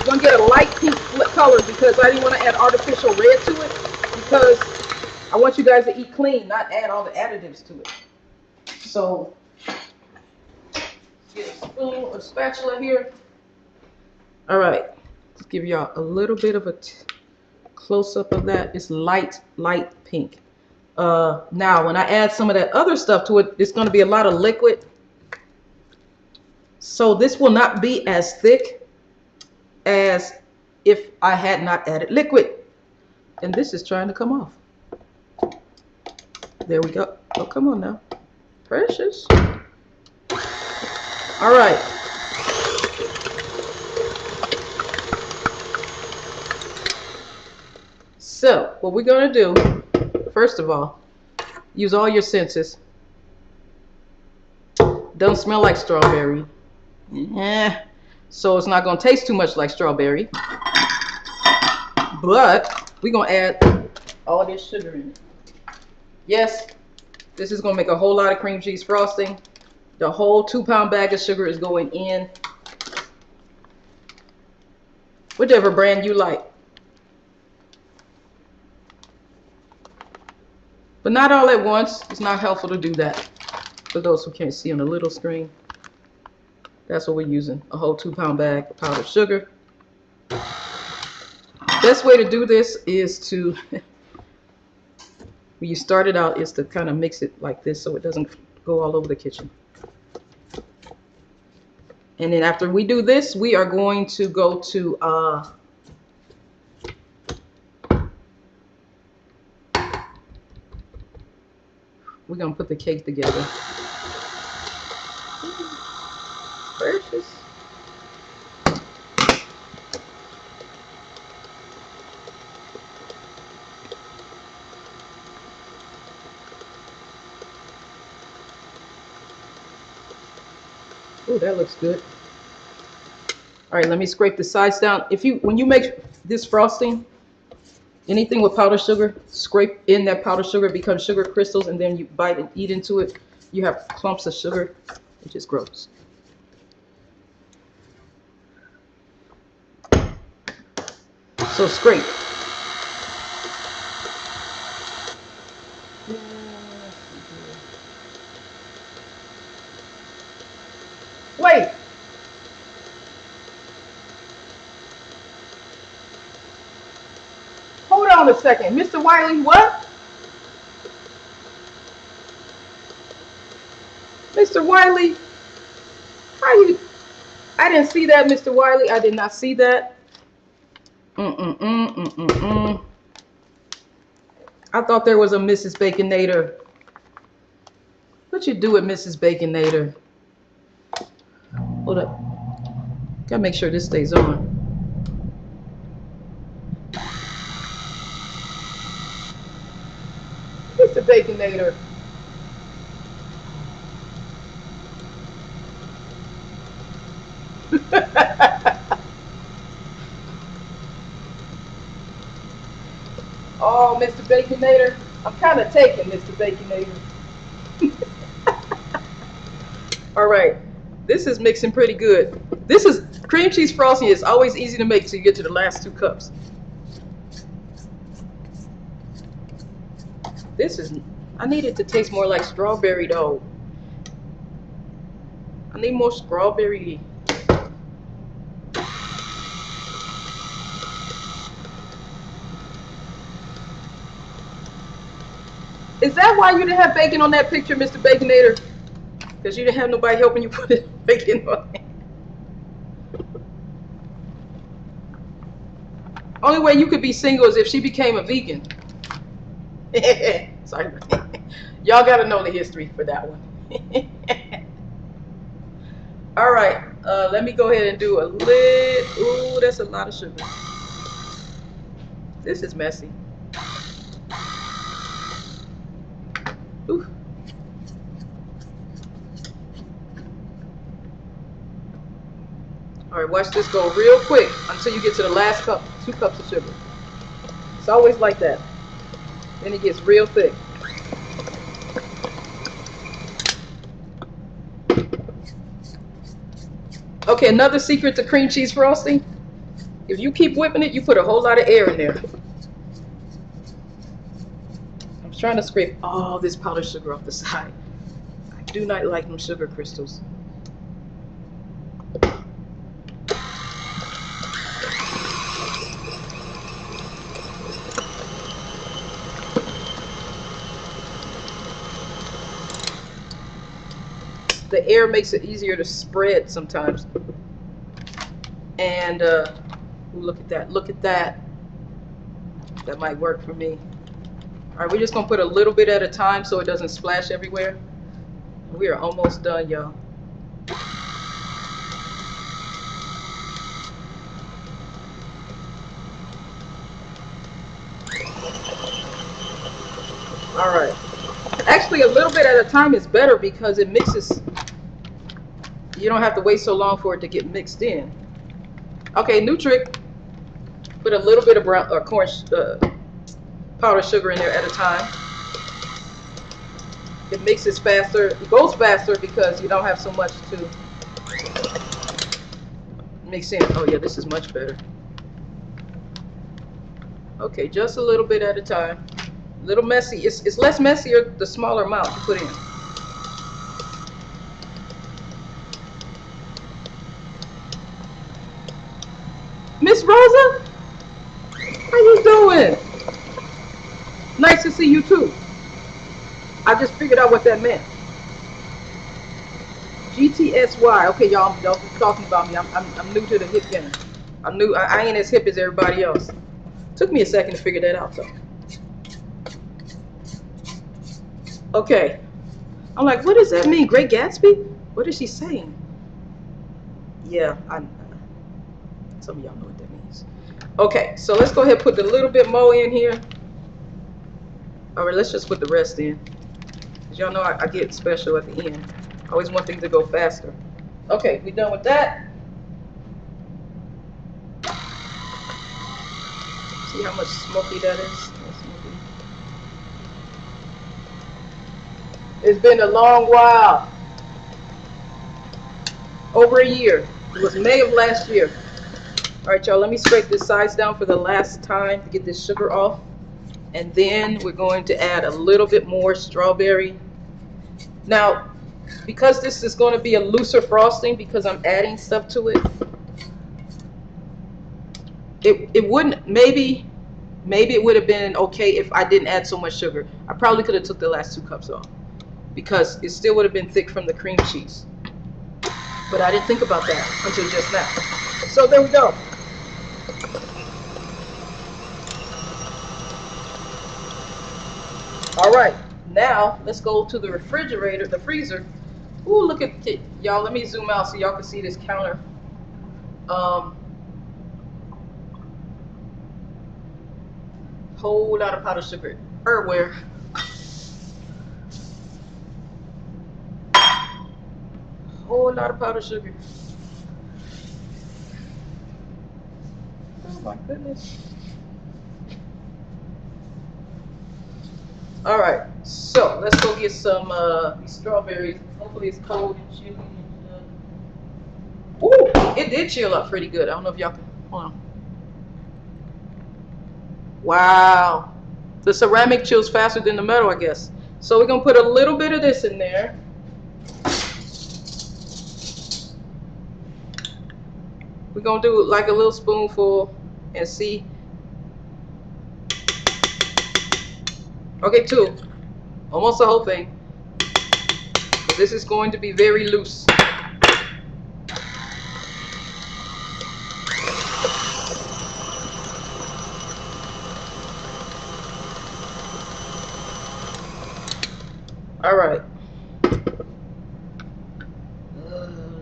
gonna get a light pink color because I didn't want to add artificial red to it because I want you guys to eat clean, not add all the additives to it. So get a spoon or spatula here. All right, let's give y'all a little bit of a close-up of that. It's light pink. Now, when I add some of that other stuff to it, it's going to be a lot of liquid. So this will not be as thick as if I had not added liquid. And this is trying to come off. There we go. Oh, come on now. Precious. All right. So what we're going to do, first of all, use all your senses. Doesn't smell like strawberry. So it's not going to taste too much like strawberry. But we're going to add all this sugar in it. Yes, this is going to make a whole lot of cream cheese frosting. The whole 2-pound bag of sugar is going in. Whichever brand you like. But not all at once. It's not helpful to do that. For those who can't see on the little screen. That's what we're using. A whole 2-pound bag of powdered sugar. Best way to do this is to, when you start it out, is to kind of mix it like this so it doesn't go all over the kitchen. And then after we do this, we are going to go to we're going to put the cake together. Precious. Oh, that looks good. All right, let me scrape the sides down. When you make this frosting, anything with powdered sugar, scrape in that powdered sugar, it becomes sugar crystals, and then you bite and eat into it. You have clumps of sugar, which is gross. So scrape. Wait. Hold on a second. Mr. Wiley, what? Mr. Wiley, how you? I didn't see that, Mr. Wiley. I did not see that. Mm-mm-mm. I thought there was a Mrs. Baconator. What you do with Mrs. Baconator? Hold up. Gotta make sure this stays on. Mr. Baconator. Oh, Mr. Baconator. I'm kind of taking Mr. Baconator. All right. This is mixing pretty good. This is cream cheese frosting. Is always easy to make till you get to the last 2 cups. I need it to taste more like strawberry though. I need more strawberry. Is that why you didn't have bacon on that picture, Mr. Baconator? Because you didn't have nobody helping you put bacon on it. Only way you could be single is if she became a vegan. Sorry. Y'all got to know the history for that one. All right. Let me go ahead and do a lid. Ooh, that's a lot of sugar. This is messy. Ooh. All right, watch this go real quick until you get to the last 2 cups of sugar. It's always like that. Then it gets real thick. Okay, another secret to cream cheese frosting. If you keep whipping it, you put a whole lot of air in there. I'm trying to scrape all this powdered sugar off the side. I do not like them sugar crystals. The air makes it easier to spread sometimes. And look at that, look at that. That might work for me. All right, we're just gonna put a little bit at a time so it doesn't splash everywhere. We are almost done, y'all. All right. Actually, a little bit at a time is better because it mixes. You don't have to wait so long for it to get mixed in. Okay, new trick. Put a little bit of brown corn powdered sugar in there at a time. It mixes faster. It goes faster because you don't have so much to mix in. Oh yeah, this is much better. Okay, just a little bit at a time. A little messy. It's less messier the smaller amount you put in. Miss Rosa, how you doing? Nice to see you too. I just figured out what that meant. GTSY. Okay, y'all talking about me. I'm new to the hip game. I'm new. I ain't as hip as everybody else. Took me a second to figure that out though. Okay. I'm like, what does that mean? Great Gatsby? What is she saying? Yeah, some of y'all know what that means. Okay, so let's go ahead and put a little bit more in here. All right, let's just put the rest in. Y'all know I get special at the end. I always want things to go faster. Okay, we done with that. See how much smoky that is? It's been a long while. Over a year. It was May of last year. All right, y'all, let me scrape this sides down for the last time to get this sugar off. And then we're going to add a little bit more strawberry. Now, because this is going to be a looser frosting, because I'm adding stuff to it, it wouldn't, maybe it would have been okay if I didn't add so much sugar. I probably could have took the last 2 cups off, because it still would have been thick from the cream cheese. But I didn't think about that until just now. So there we go. All right, now let's go to the refrigerator, the freezer. Ooh, look at it, y'all. Let me zoom out so y'all can see this counter. Whole lot of powdered sugar everywhere. Whole lot of powdered sugar. Oh my goodness. All right, so let's go get some these strawberries. Hopefully it's cold and chilly. Ooh, it did chill up pretty good. I don't know if y'all can, hold on. Wow, the ceramic chills faster than the metal, I guess. So we're gonna put a little bit of this in there. We're gonna do like a little spoonful and see. Okay, 2, almost the whole thing. But this is going to be very loose. All right.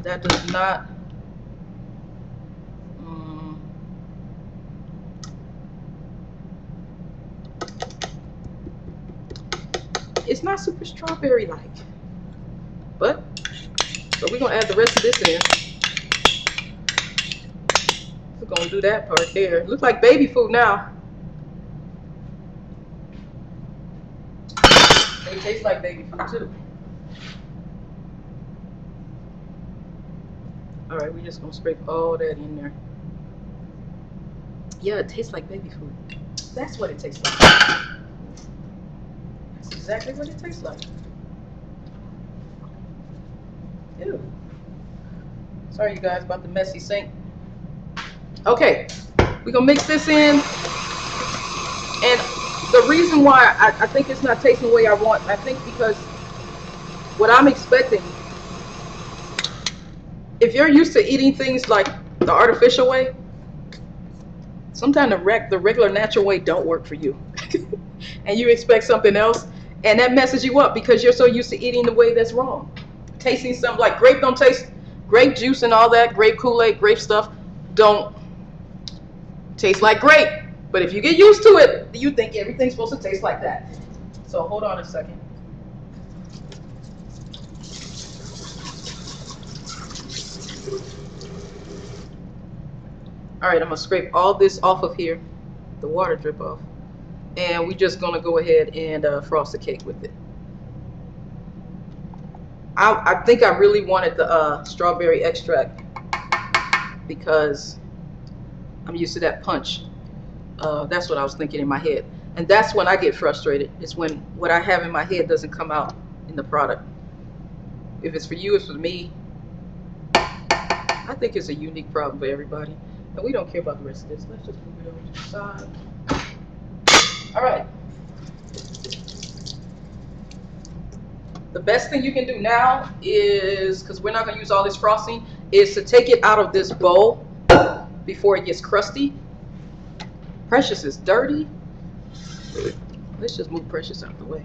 That does not. It's not super strawberry-like. But, so we're going to add the rest of this in. We're going to do that part there. It looks like baby food now. It tastes like baby food too. All right, we're just going to scrape all that in there. Yeah, it tastes like baby food. That's what it tastes like. That's exactly what it tastes like. Ew. Sorry, you guys, about the messy sink. Okay, we're gonna mix this in. And the reason why I think it's not tasting the way I want, I think because what I'm expecting, if you're used to eating things like the artificial way, sometimes the regular natural way don't work for you. And you expect something else, and that messes you up because you're so used to eating the way that's wrong. Tasting something like grape don't taste, grape juice and all that, grape Kool-Aid, grape stuff don't taste like grape. But if you get used to it, you think everything's supposed to taste like that. So hold on a second. All right, I'm gonna scrape all this off of here, the water drip off, and we're just gonna go ahead and frost the cake with it. I think I really wanted the strawberry extract because I'm used to that punch. That's what I was thinking in my head. And that's when I get frustrated. It's when what I have in my head doesn't come out in the product. If it's for you, it's for me. I think it's a unique problem for everybody. And we don't care about the rest of this. Let's just move it over to the side. All right. The best thing you can do now is, because we're not going to use all this frosting, is to take it out of this bowl before it gets crusty. Precious is dirty. Let's just move Precious out of the way.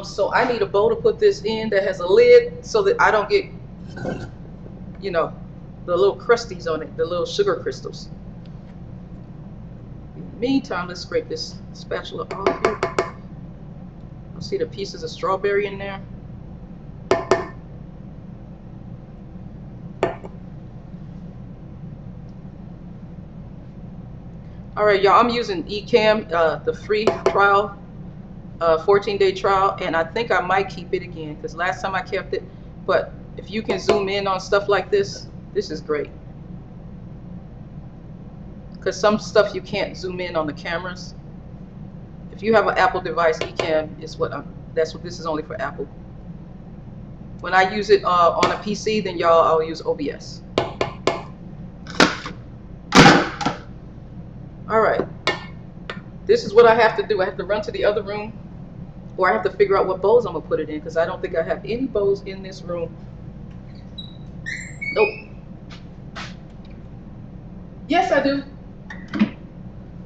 So I need a bowl to put this in that has a lid so that I don't get, you know, the little crusties on it, the little sugar crystals. In the meantime, let's scrape this spatula off here. See the pieces of strawberry in there? All right, y'all, I'm using Ecamm, the free trial, 14-day trial, and I think I might keep it again because last time I kept it. But if you can zoom in on stuff like this, this is great. Because some stuff you can't zoom in on the cameras. If you have an Apple device, Ecamm is that's what this is only for Apple. When I use it on a PC, then y'all, I'll use OBS. All right. This is what I have to do. I have to run to the other room, or I have to figure out what bowls I'm gonna put it in because I don't think I have any bowls in this room. Nope. Yes, I do.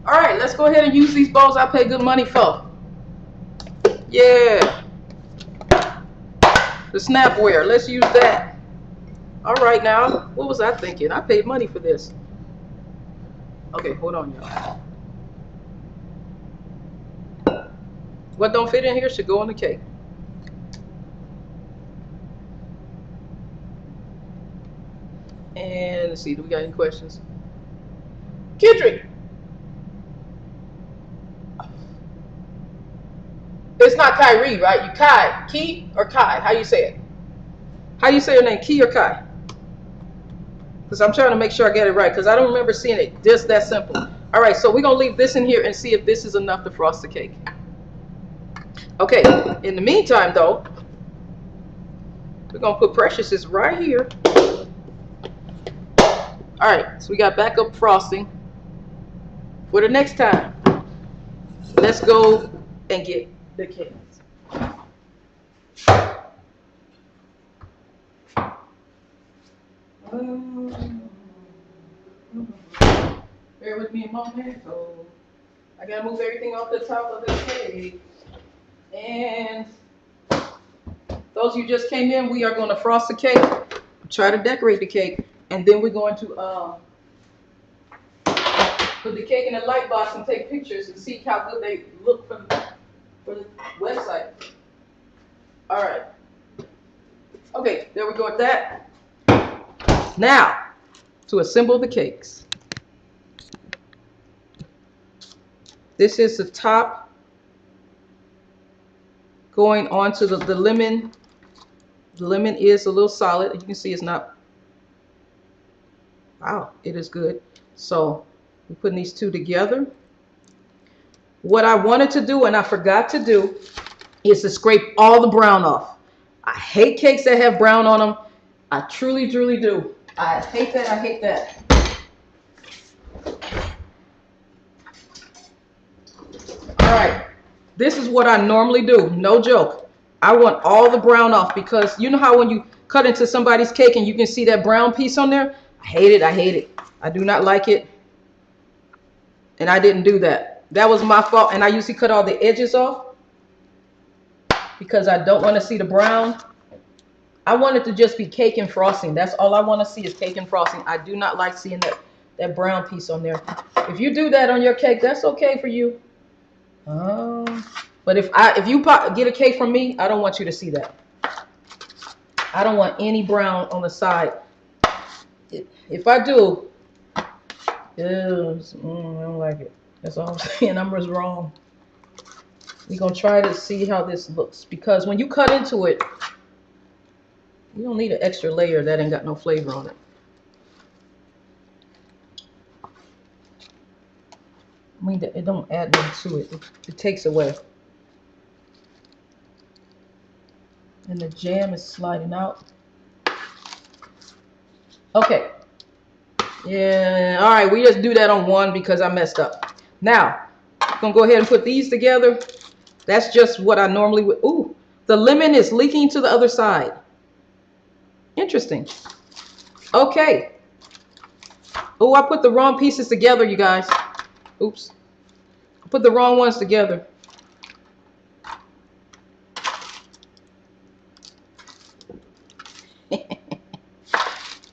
All right, let's go ahead and use these bowls I pay good money for. Yeah. The Snapware, let's use that. All right, now, what was I thinking? I paid money for this. Okay, hold on, y'all. What don't fit in here should go on the cake. And let's see, do we got any questions? Kendrick. It's not Kyrie, right? You Kai. Key or Kai? How you say it? How you say your name? Key or Kai? Because I'm trying to make sure I get it right because I don't remember seeing it just that simple. All right, so we're going to leave this in here and see if this is enough to frost the cake. Okay, in the meantime, though, we're going to put Precious's right here. All right, so we got backup frosting for the next time. Let's go and get the cakes. Bear with me a moment. So I gotta move everything off the top of the cake. And those who just came in, we are going to frost the cake, try to decorate the cake, and then we're going to put the cake in a light box and take pictures and see how good they look for the website. All right. Okay, there we go with that. Now, to assemble the cakes. This is the top going onto the lemon. The lemon is a little solid. You can see it's not, wow, it is good. So we're putting these two together. What I wanted to do and I forgot to do is to scrape all the brown off. I hate cakes that have brown on them. I truly, truly do. I hate that. I hate that. All right. This is what I normally do. No joke. I want all the brown off because you know how when you cut into somebody's cake and you can see that brown piece on there? I hate it. I hate it. I do not like it. And I didn't do that. That was my fault. And I usually cut all the edges off because I don't want to see the brown. I want it to just be cake and frosting. That's all I want to see is cake and frosting. I do not like seeing that brown piece on there. If you do that on your cake, that's okay for you. But if you get a cake from me, I don't want you to see that. I don't want any brown on the side. If I do, I don't like it. That's all I'm saying. I'm just wrong. We're going to try to see how this looks. Because when you cut into it, you don't need an extra layer that ain't got no flavor on it. I mean, it don't add nothing to it. It takes away. And the jam is sliding out. Okay. Yeah, all right, we just do that on one because I messed up. Now, I'm going to go ahead and put these together. That's just what I normally would. Ooh, the lemon is leaking to the other side. Interesting. Okay. Oh, I put the wrong pieces together, you guys. Oops. I put the wrong ones together.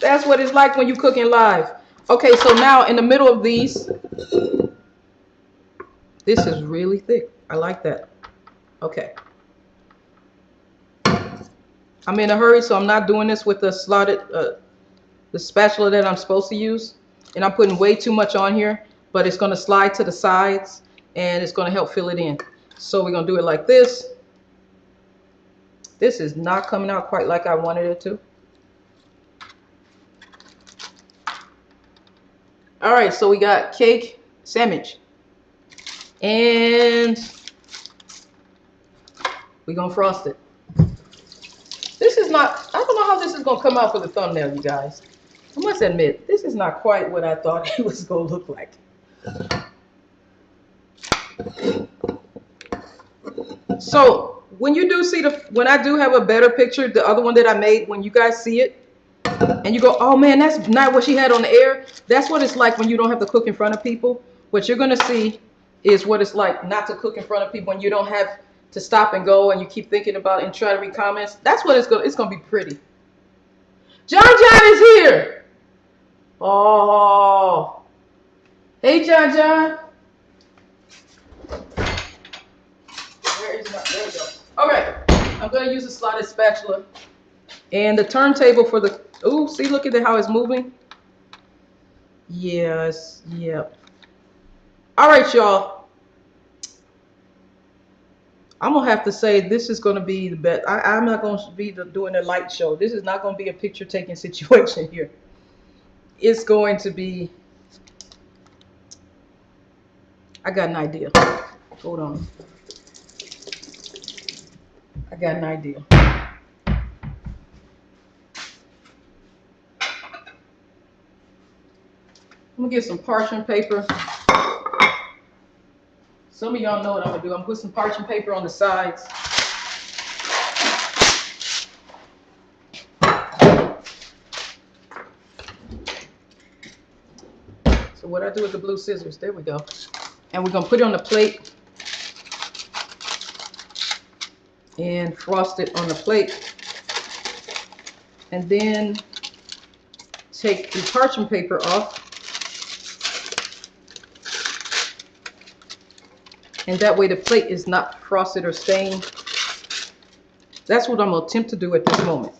That's what it's like when you're cooking live. Okay, so now in the middle of these, this is really thick. I like that. Okay. I'm in a hurry, so I'm not doing this with the slotted, the spatula that I'm supposed to use. And I'm putting way too much on here, but it's gonna slide to the sides and it's gonna help fill it in. So we're gonna do it like this. This is not coming out quite like I wanted it to. All right, so we got cake sandwich. And we're gonna frost it. This is not, I don't know how this is gonna come out for the thumbnail, you guys. I must admit, this is not quite what I thought it was gonna look like. So when you do see when I do have a better picture, the other one that I made, when you guys see it, and you go, oh man, that's not what she had on the air. That's what it's like when you don't have to cook in front of people. What you're gonna see is what it's like not to cook in front of people, and you don't have to stop and go, and you keep thinking about it and try to read comments. That's what it's gonna be pretty. John is here. Oh, hey John. Where is my? There we go. All right, I'm gonna use a slotted spatula and the turntable for the. Oh, see, look at how it's moving. Yes, yep. All right, y'all. I'm gonna have to say this is gonna be the best. I'm not gonna be doing a light show. This is not gonna be a picture taking situation here. It's going to be. I got an idea. Hold on. I got an idea. I'm gonna get some parchment paper. Some of y'all know what I'm gonna do. I'm gonna put some parchment paper on the sides. So what I do with the blue scissors, there we go. And we're gonna put it on the plate and frost it on the plate. And then take the parchment paper off. And that way the plate is not frosted or stained. That's what I'm gonna attempt to do at this moment.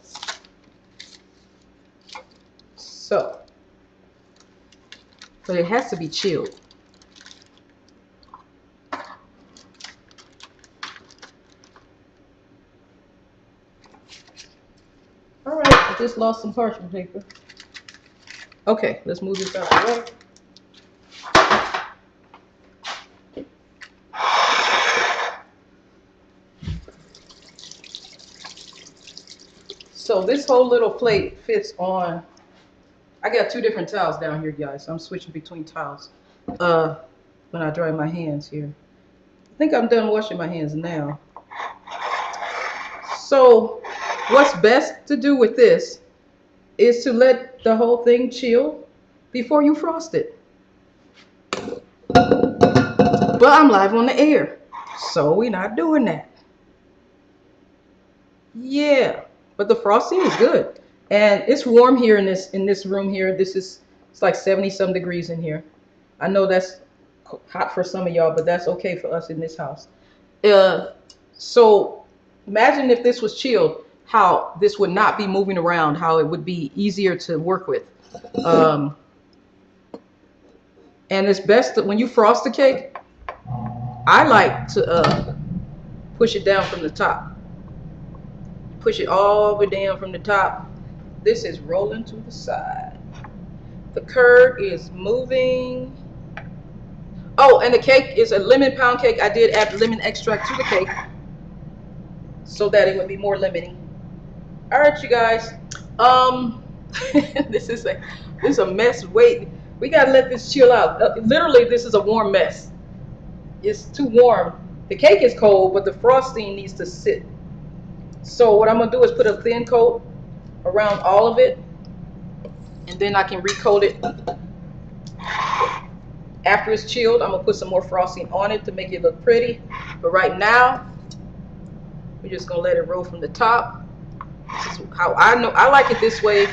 So, but it has to be chilled. All right, I just lost some parchment paper. Okay, let's move this out of the way. So this whole little plate fits on. I got two different towels down here, guys. So I'm switching between towels when I dry my hands here. I think I'm done washing my hands now. So what's best to do with this is to let the whole thing chill before you frost it. But I'm live on the air, so we're not doing that. Yeah, but the frosting is good. And it's warm here in this room here. It's like 70-some degrees in here. I know that's hot for some of y'all, but that's okay for us in this house. So imagine if this was chilled, how this would not be moving around, how it would be easier to work with. And it's best that when you frost the cake, I like to push it down from the top. Push it all the way down from the top. This is rolling to the side. The curd is moving. Oh, and the cake is a lemon pound cake. I did add lemon extract to the cake so that it would be more lemony. All right, you guys. This is a mess. Wait, we gotta let this chill out. Literally, this is a warm mess. It's too warm. The cake is cold, but the frosting needs to sit. So what I'm gonna do is put a thin coat around all of it, and then I can recoat it. After it's chilled, I'm gonna put some more frosting on it to make it look pretty. But right now, we're just gonna let it roll from the top. This is how I know. I like it this way.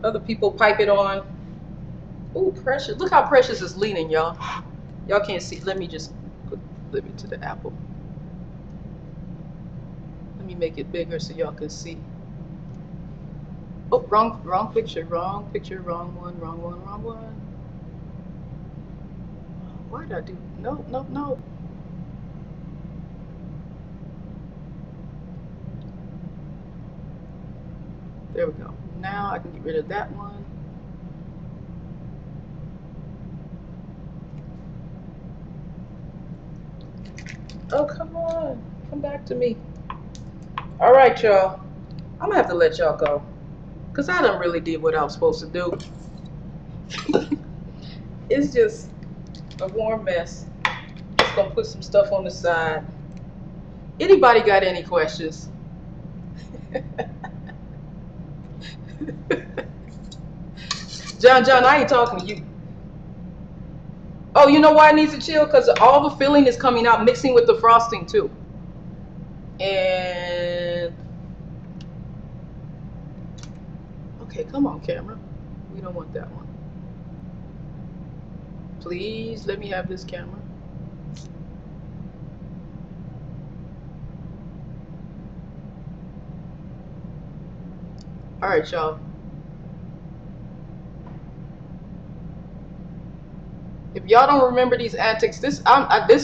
Other people pipe it on. Ooh, Precious. Look how Precious is leaning, y'all. Y'all can't see. Let me just flip it to the apple. Let me make it bigger so y'all can see. Oh, wrong picture, wrong picture, wrong one, wrong one, wrong one. Why did I do? No, no, no. There we go. Now I can get rid of that one. Oh, come on. Come back to me. All right, y'all. I'm gonna have to let y'all go, because I done really did what I was supposed to do. It's just a warm mess. Just gonna put some stuff on the side. Anybody got any questions? John, I ain't talking to you. Oh, you know why it needs to chill? Because all the filling is coming out, mixing with the frosting too. And okay, come on, camera. We don't want that one. Please let me have this camera. All right, y'all. If y'all don't remember these antics, this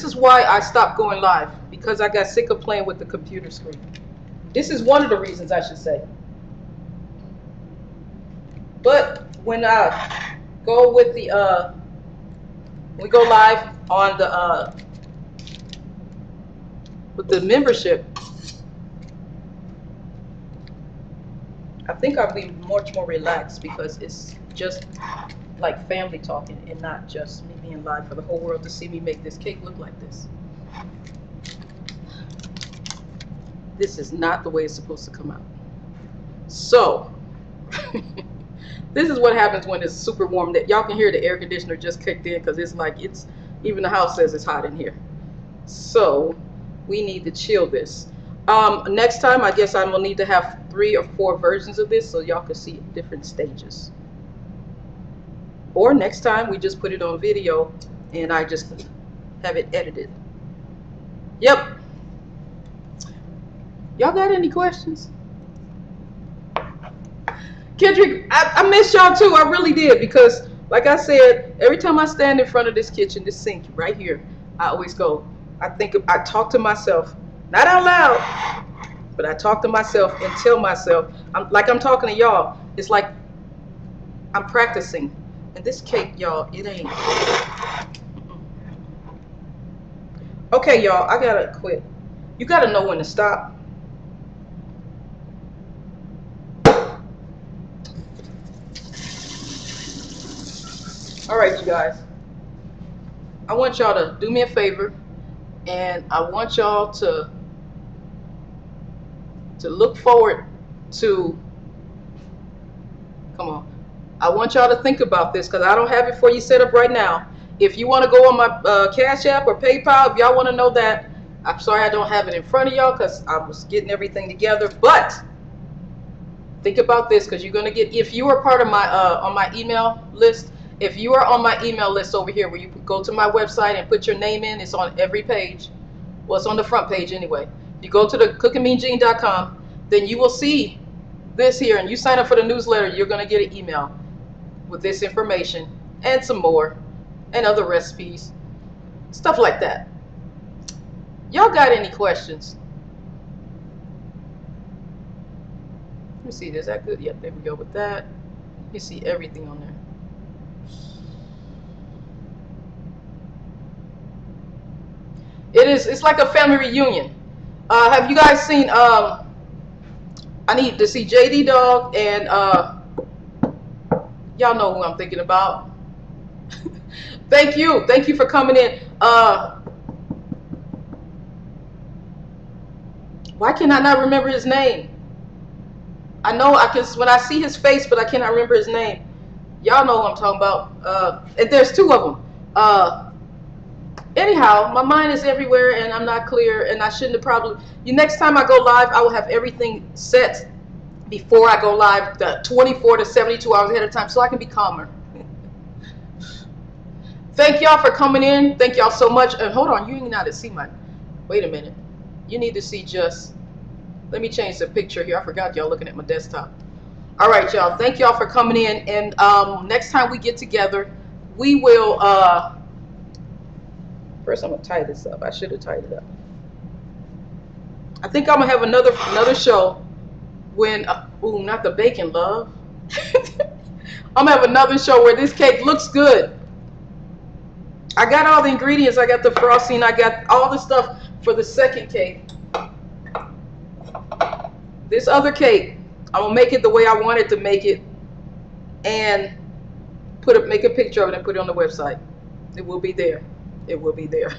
is why I stopped going live, because I got sick of playing with the computer screen. This is one of the reasons, I should say. But when I go with the we go live on the with the membership, I think I'll be much more relaxed, because it's just like family talking and not just me being live for the whole world to see me make this cake look like this. This is not the way it's supposed to come out. So this is what happens when it's super warm. That y'all can hear the air conditioner just kicked in, because it's like even the house says it's hot in here. So we need to chill this. Next time, I guess I will need to have 3 or 4 versions of this, so y'all can see different stages. Or next time we just put it on video and I just have it edited. Yep. Y'all got any questions? Kendrick, I miss y'all too. I really did, because like I said, every time I stand in front of this kitchen, this sink right here, I always go, I talk to myself, not out loud, but I talk to myself and tell myself, I'm talking to y'all. It's like I'm practicing. And this cake, y'all, it ain't. Okay, y'all, I gotta quit. You gotta know when to stop. All right, you guys. I want y'all to do me a favor, and I want y'all to look forward to. Come on. I want y'all to think about this, because I don't have it for you set up right now. If you want to go on my Cash App or PayPal, if y'all want to know that, I'm sorry I don't have it in front of y'all, because I was getting everything together. But think about this, because you're going to get, if you are part of my on my email list, if you are on my email list over here, where you go to my website and put your name in, it's on every page. Well, it's on the front page anyway. If you go to the cookandmeangene.com, then you will see this here, and you sign up for the newsletter, you're going to get an email with this information and some more and other recipes, stuff like that. Y'all got any questions? Let me see, is that good? Yep, there we go with that. You see everything on there. It's like a family reunion. Have you guys seen I need to see JD Dog and y'all know who I'm thinking about. Thank you for coming in. Why can I not remember his name? I know I can when I see his face, but I cannot remember his name. Y'all know who I'm talking about. And there's 2 of them. Anyhow, my mind is everywhere and I'm not clear, and I shouldn't have probably. Next time I go live, I will have everything set before I go live, the 24 to 72 hours ahead of time, so I can be calmer. Thank y'all for coming in. Thank y'all so much. And hold on, you need not to see my. Wait a minute. You need to see just Let me change the picture here. I forgot y'all looking at my desktop. All right, y'all. Thank y'all for coming in. And next time we get together, we will. First, I'm gonna tie this up. I should have tied it up. I think I'm gonna have another show when. Ooh, not the bacon, love. I'm gonna have another show where this cake looks good. I got all the ingredients. I got the frosting. I got all the stuff for the second cake. This other cake, I'm gonna make it the way I wanted to make it, and make a picture of it and put it on the website. It will be there. It will be there.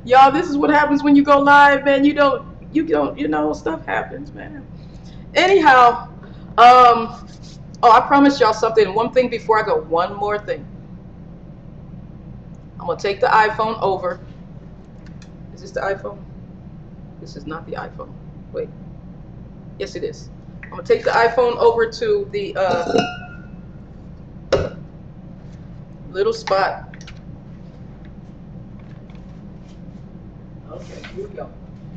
Y'all, this is what happens when you go live, man. You know, stuff happens, man. Anyhow, oh, I promised y'all something. One thing before I go. One more thing. I'm gonna take the iPhone over. Is this the iPhone? This is not the iPhone. Wait. Yes, it is. I'm gonna take the iPhone over to the little spot. Okay, here we go.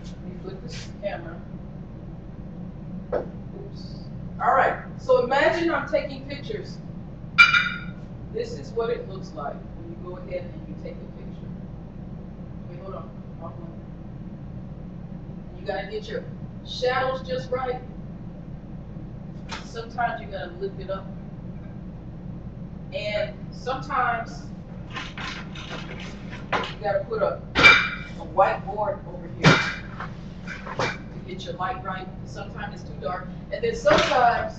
Let me flip this camera. Oops. All right. So imagine I'm taking pictures. This is what it looks like when you go ahead and you take a picture. Wait, hold on. You gotta get your shadows just right. Sometimes you gotta lift it up. And sometimes you gotta put a white board over here to get your light right. Sometimes it's too dark. And then sometimes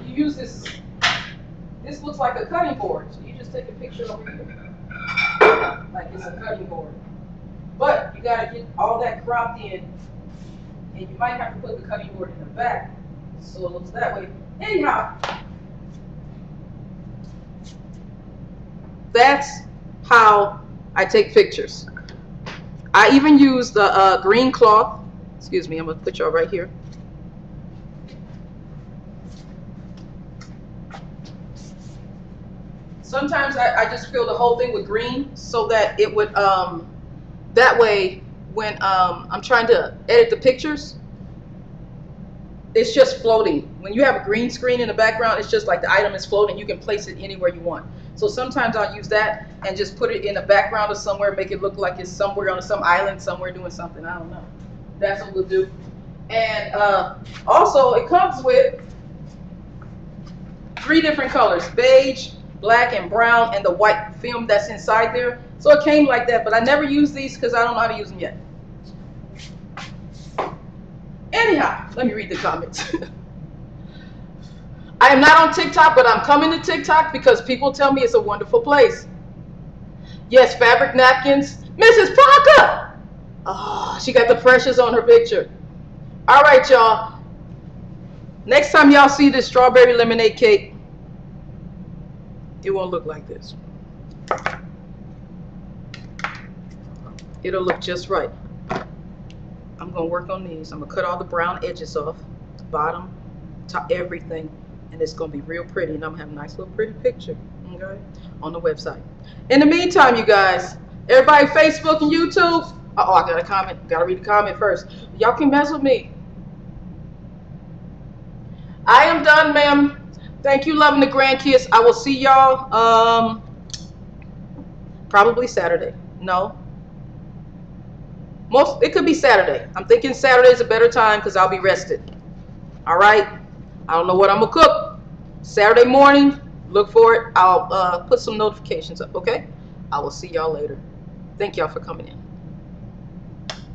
you use this looks like a cutting board. So you just take a picture over here. Like it's a cutting board. But you gotta get all that cropped in, and you might have to put the cutting board in the back so it looks that way. Anyhow, that's how I take pictures. I even use the green cloth. Excuse me, I'm gonna put y'all right here. Sometimes I just fill the whole thing with green so that it would, that way when I'm trying to edit the pictures, it's just floating. When you have a green screen in the background, it's just like the item is floating. You can place it anywhere you want. So sometimes I'll use that and just put it in the background of somewhere, make it look like it's somewhere on some island somewhere doing something. I don't know. That's what we'll do. And also it comes with 3 different colors: beige, black, and brown, and the white film that's inside there. So it came like that, but I never use these because I don't know how to use them yet. Anyhow, let me read the comments. I am not on TikTok, but I'm coming to TikTok because people tell me it's a wonderful place. Yes, fabric napkins. Mrs. Parker! Oh, she got the precious on her picture. All right, y'all. Next time y'all see this strawberry lemonade cake, it won't look like this. It'll look just right. I'm gonna work on these. I'm gonna cut all the brown edges off, bottom, top, everything, and it's gonna be real pretty. And I'm gonna have a nice little pretty picture, okay, on the website. In the meantime, you guys, everybody, Facebook and YouTube. Oh, I got a comment. Gotta read the comment first. Y'all can mess with me. I am done, ma'am. Thank you, loving the grandkids. I will see y'all probably Saturday. No. It could be Saturday. I'm thinking Saturday is a better time because I'll be rested. All right. I don't know what I'm gonna cook. Saturday morning, look for it. I'll put some notifications up. Okay. I will see y'all later. Thank y'all for coming in.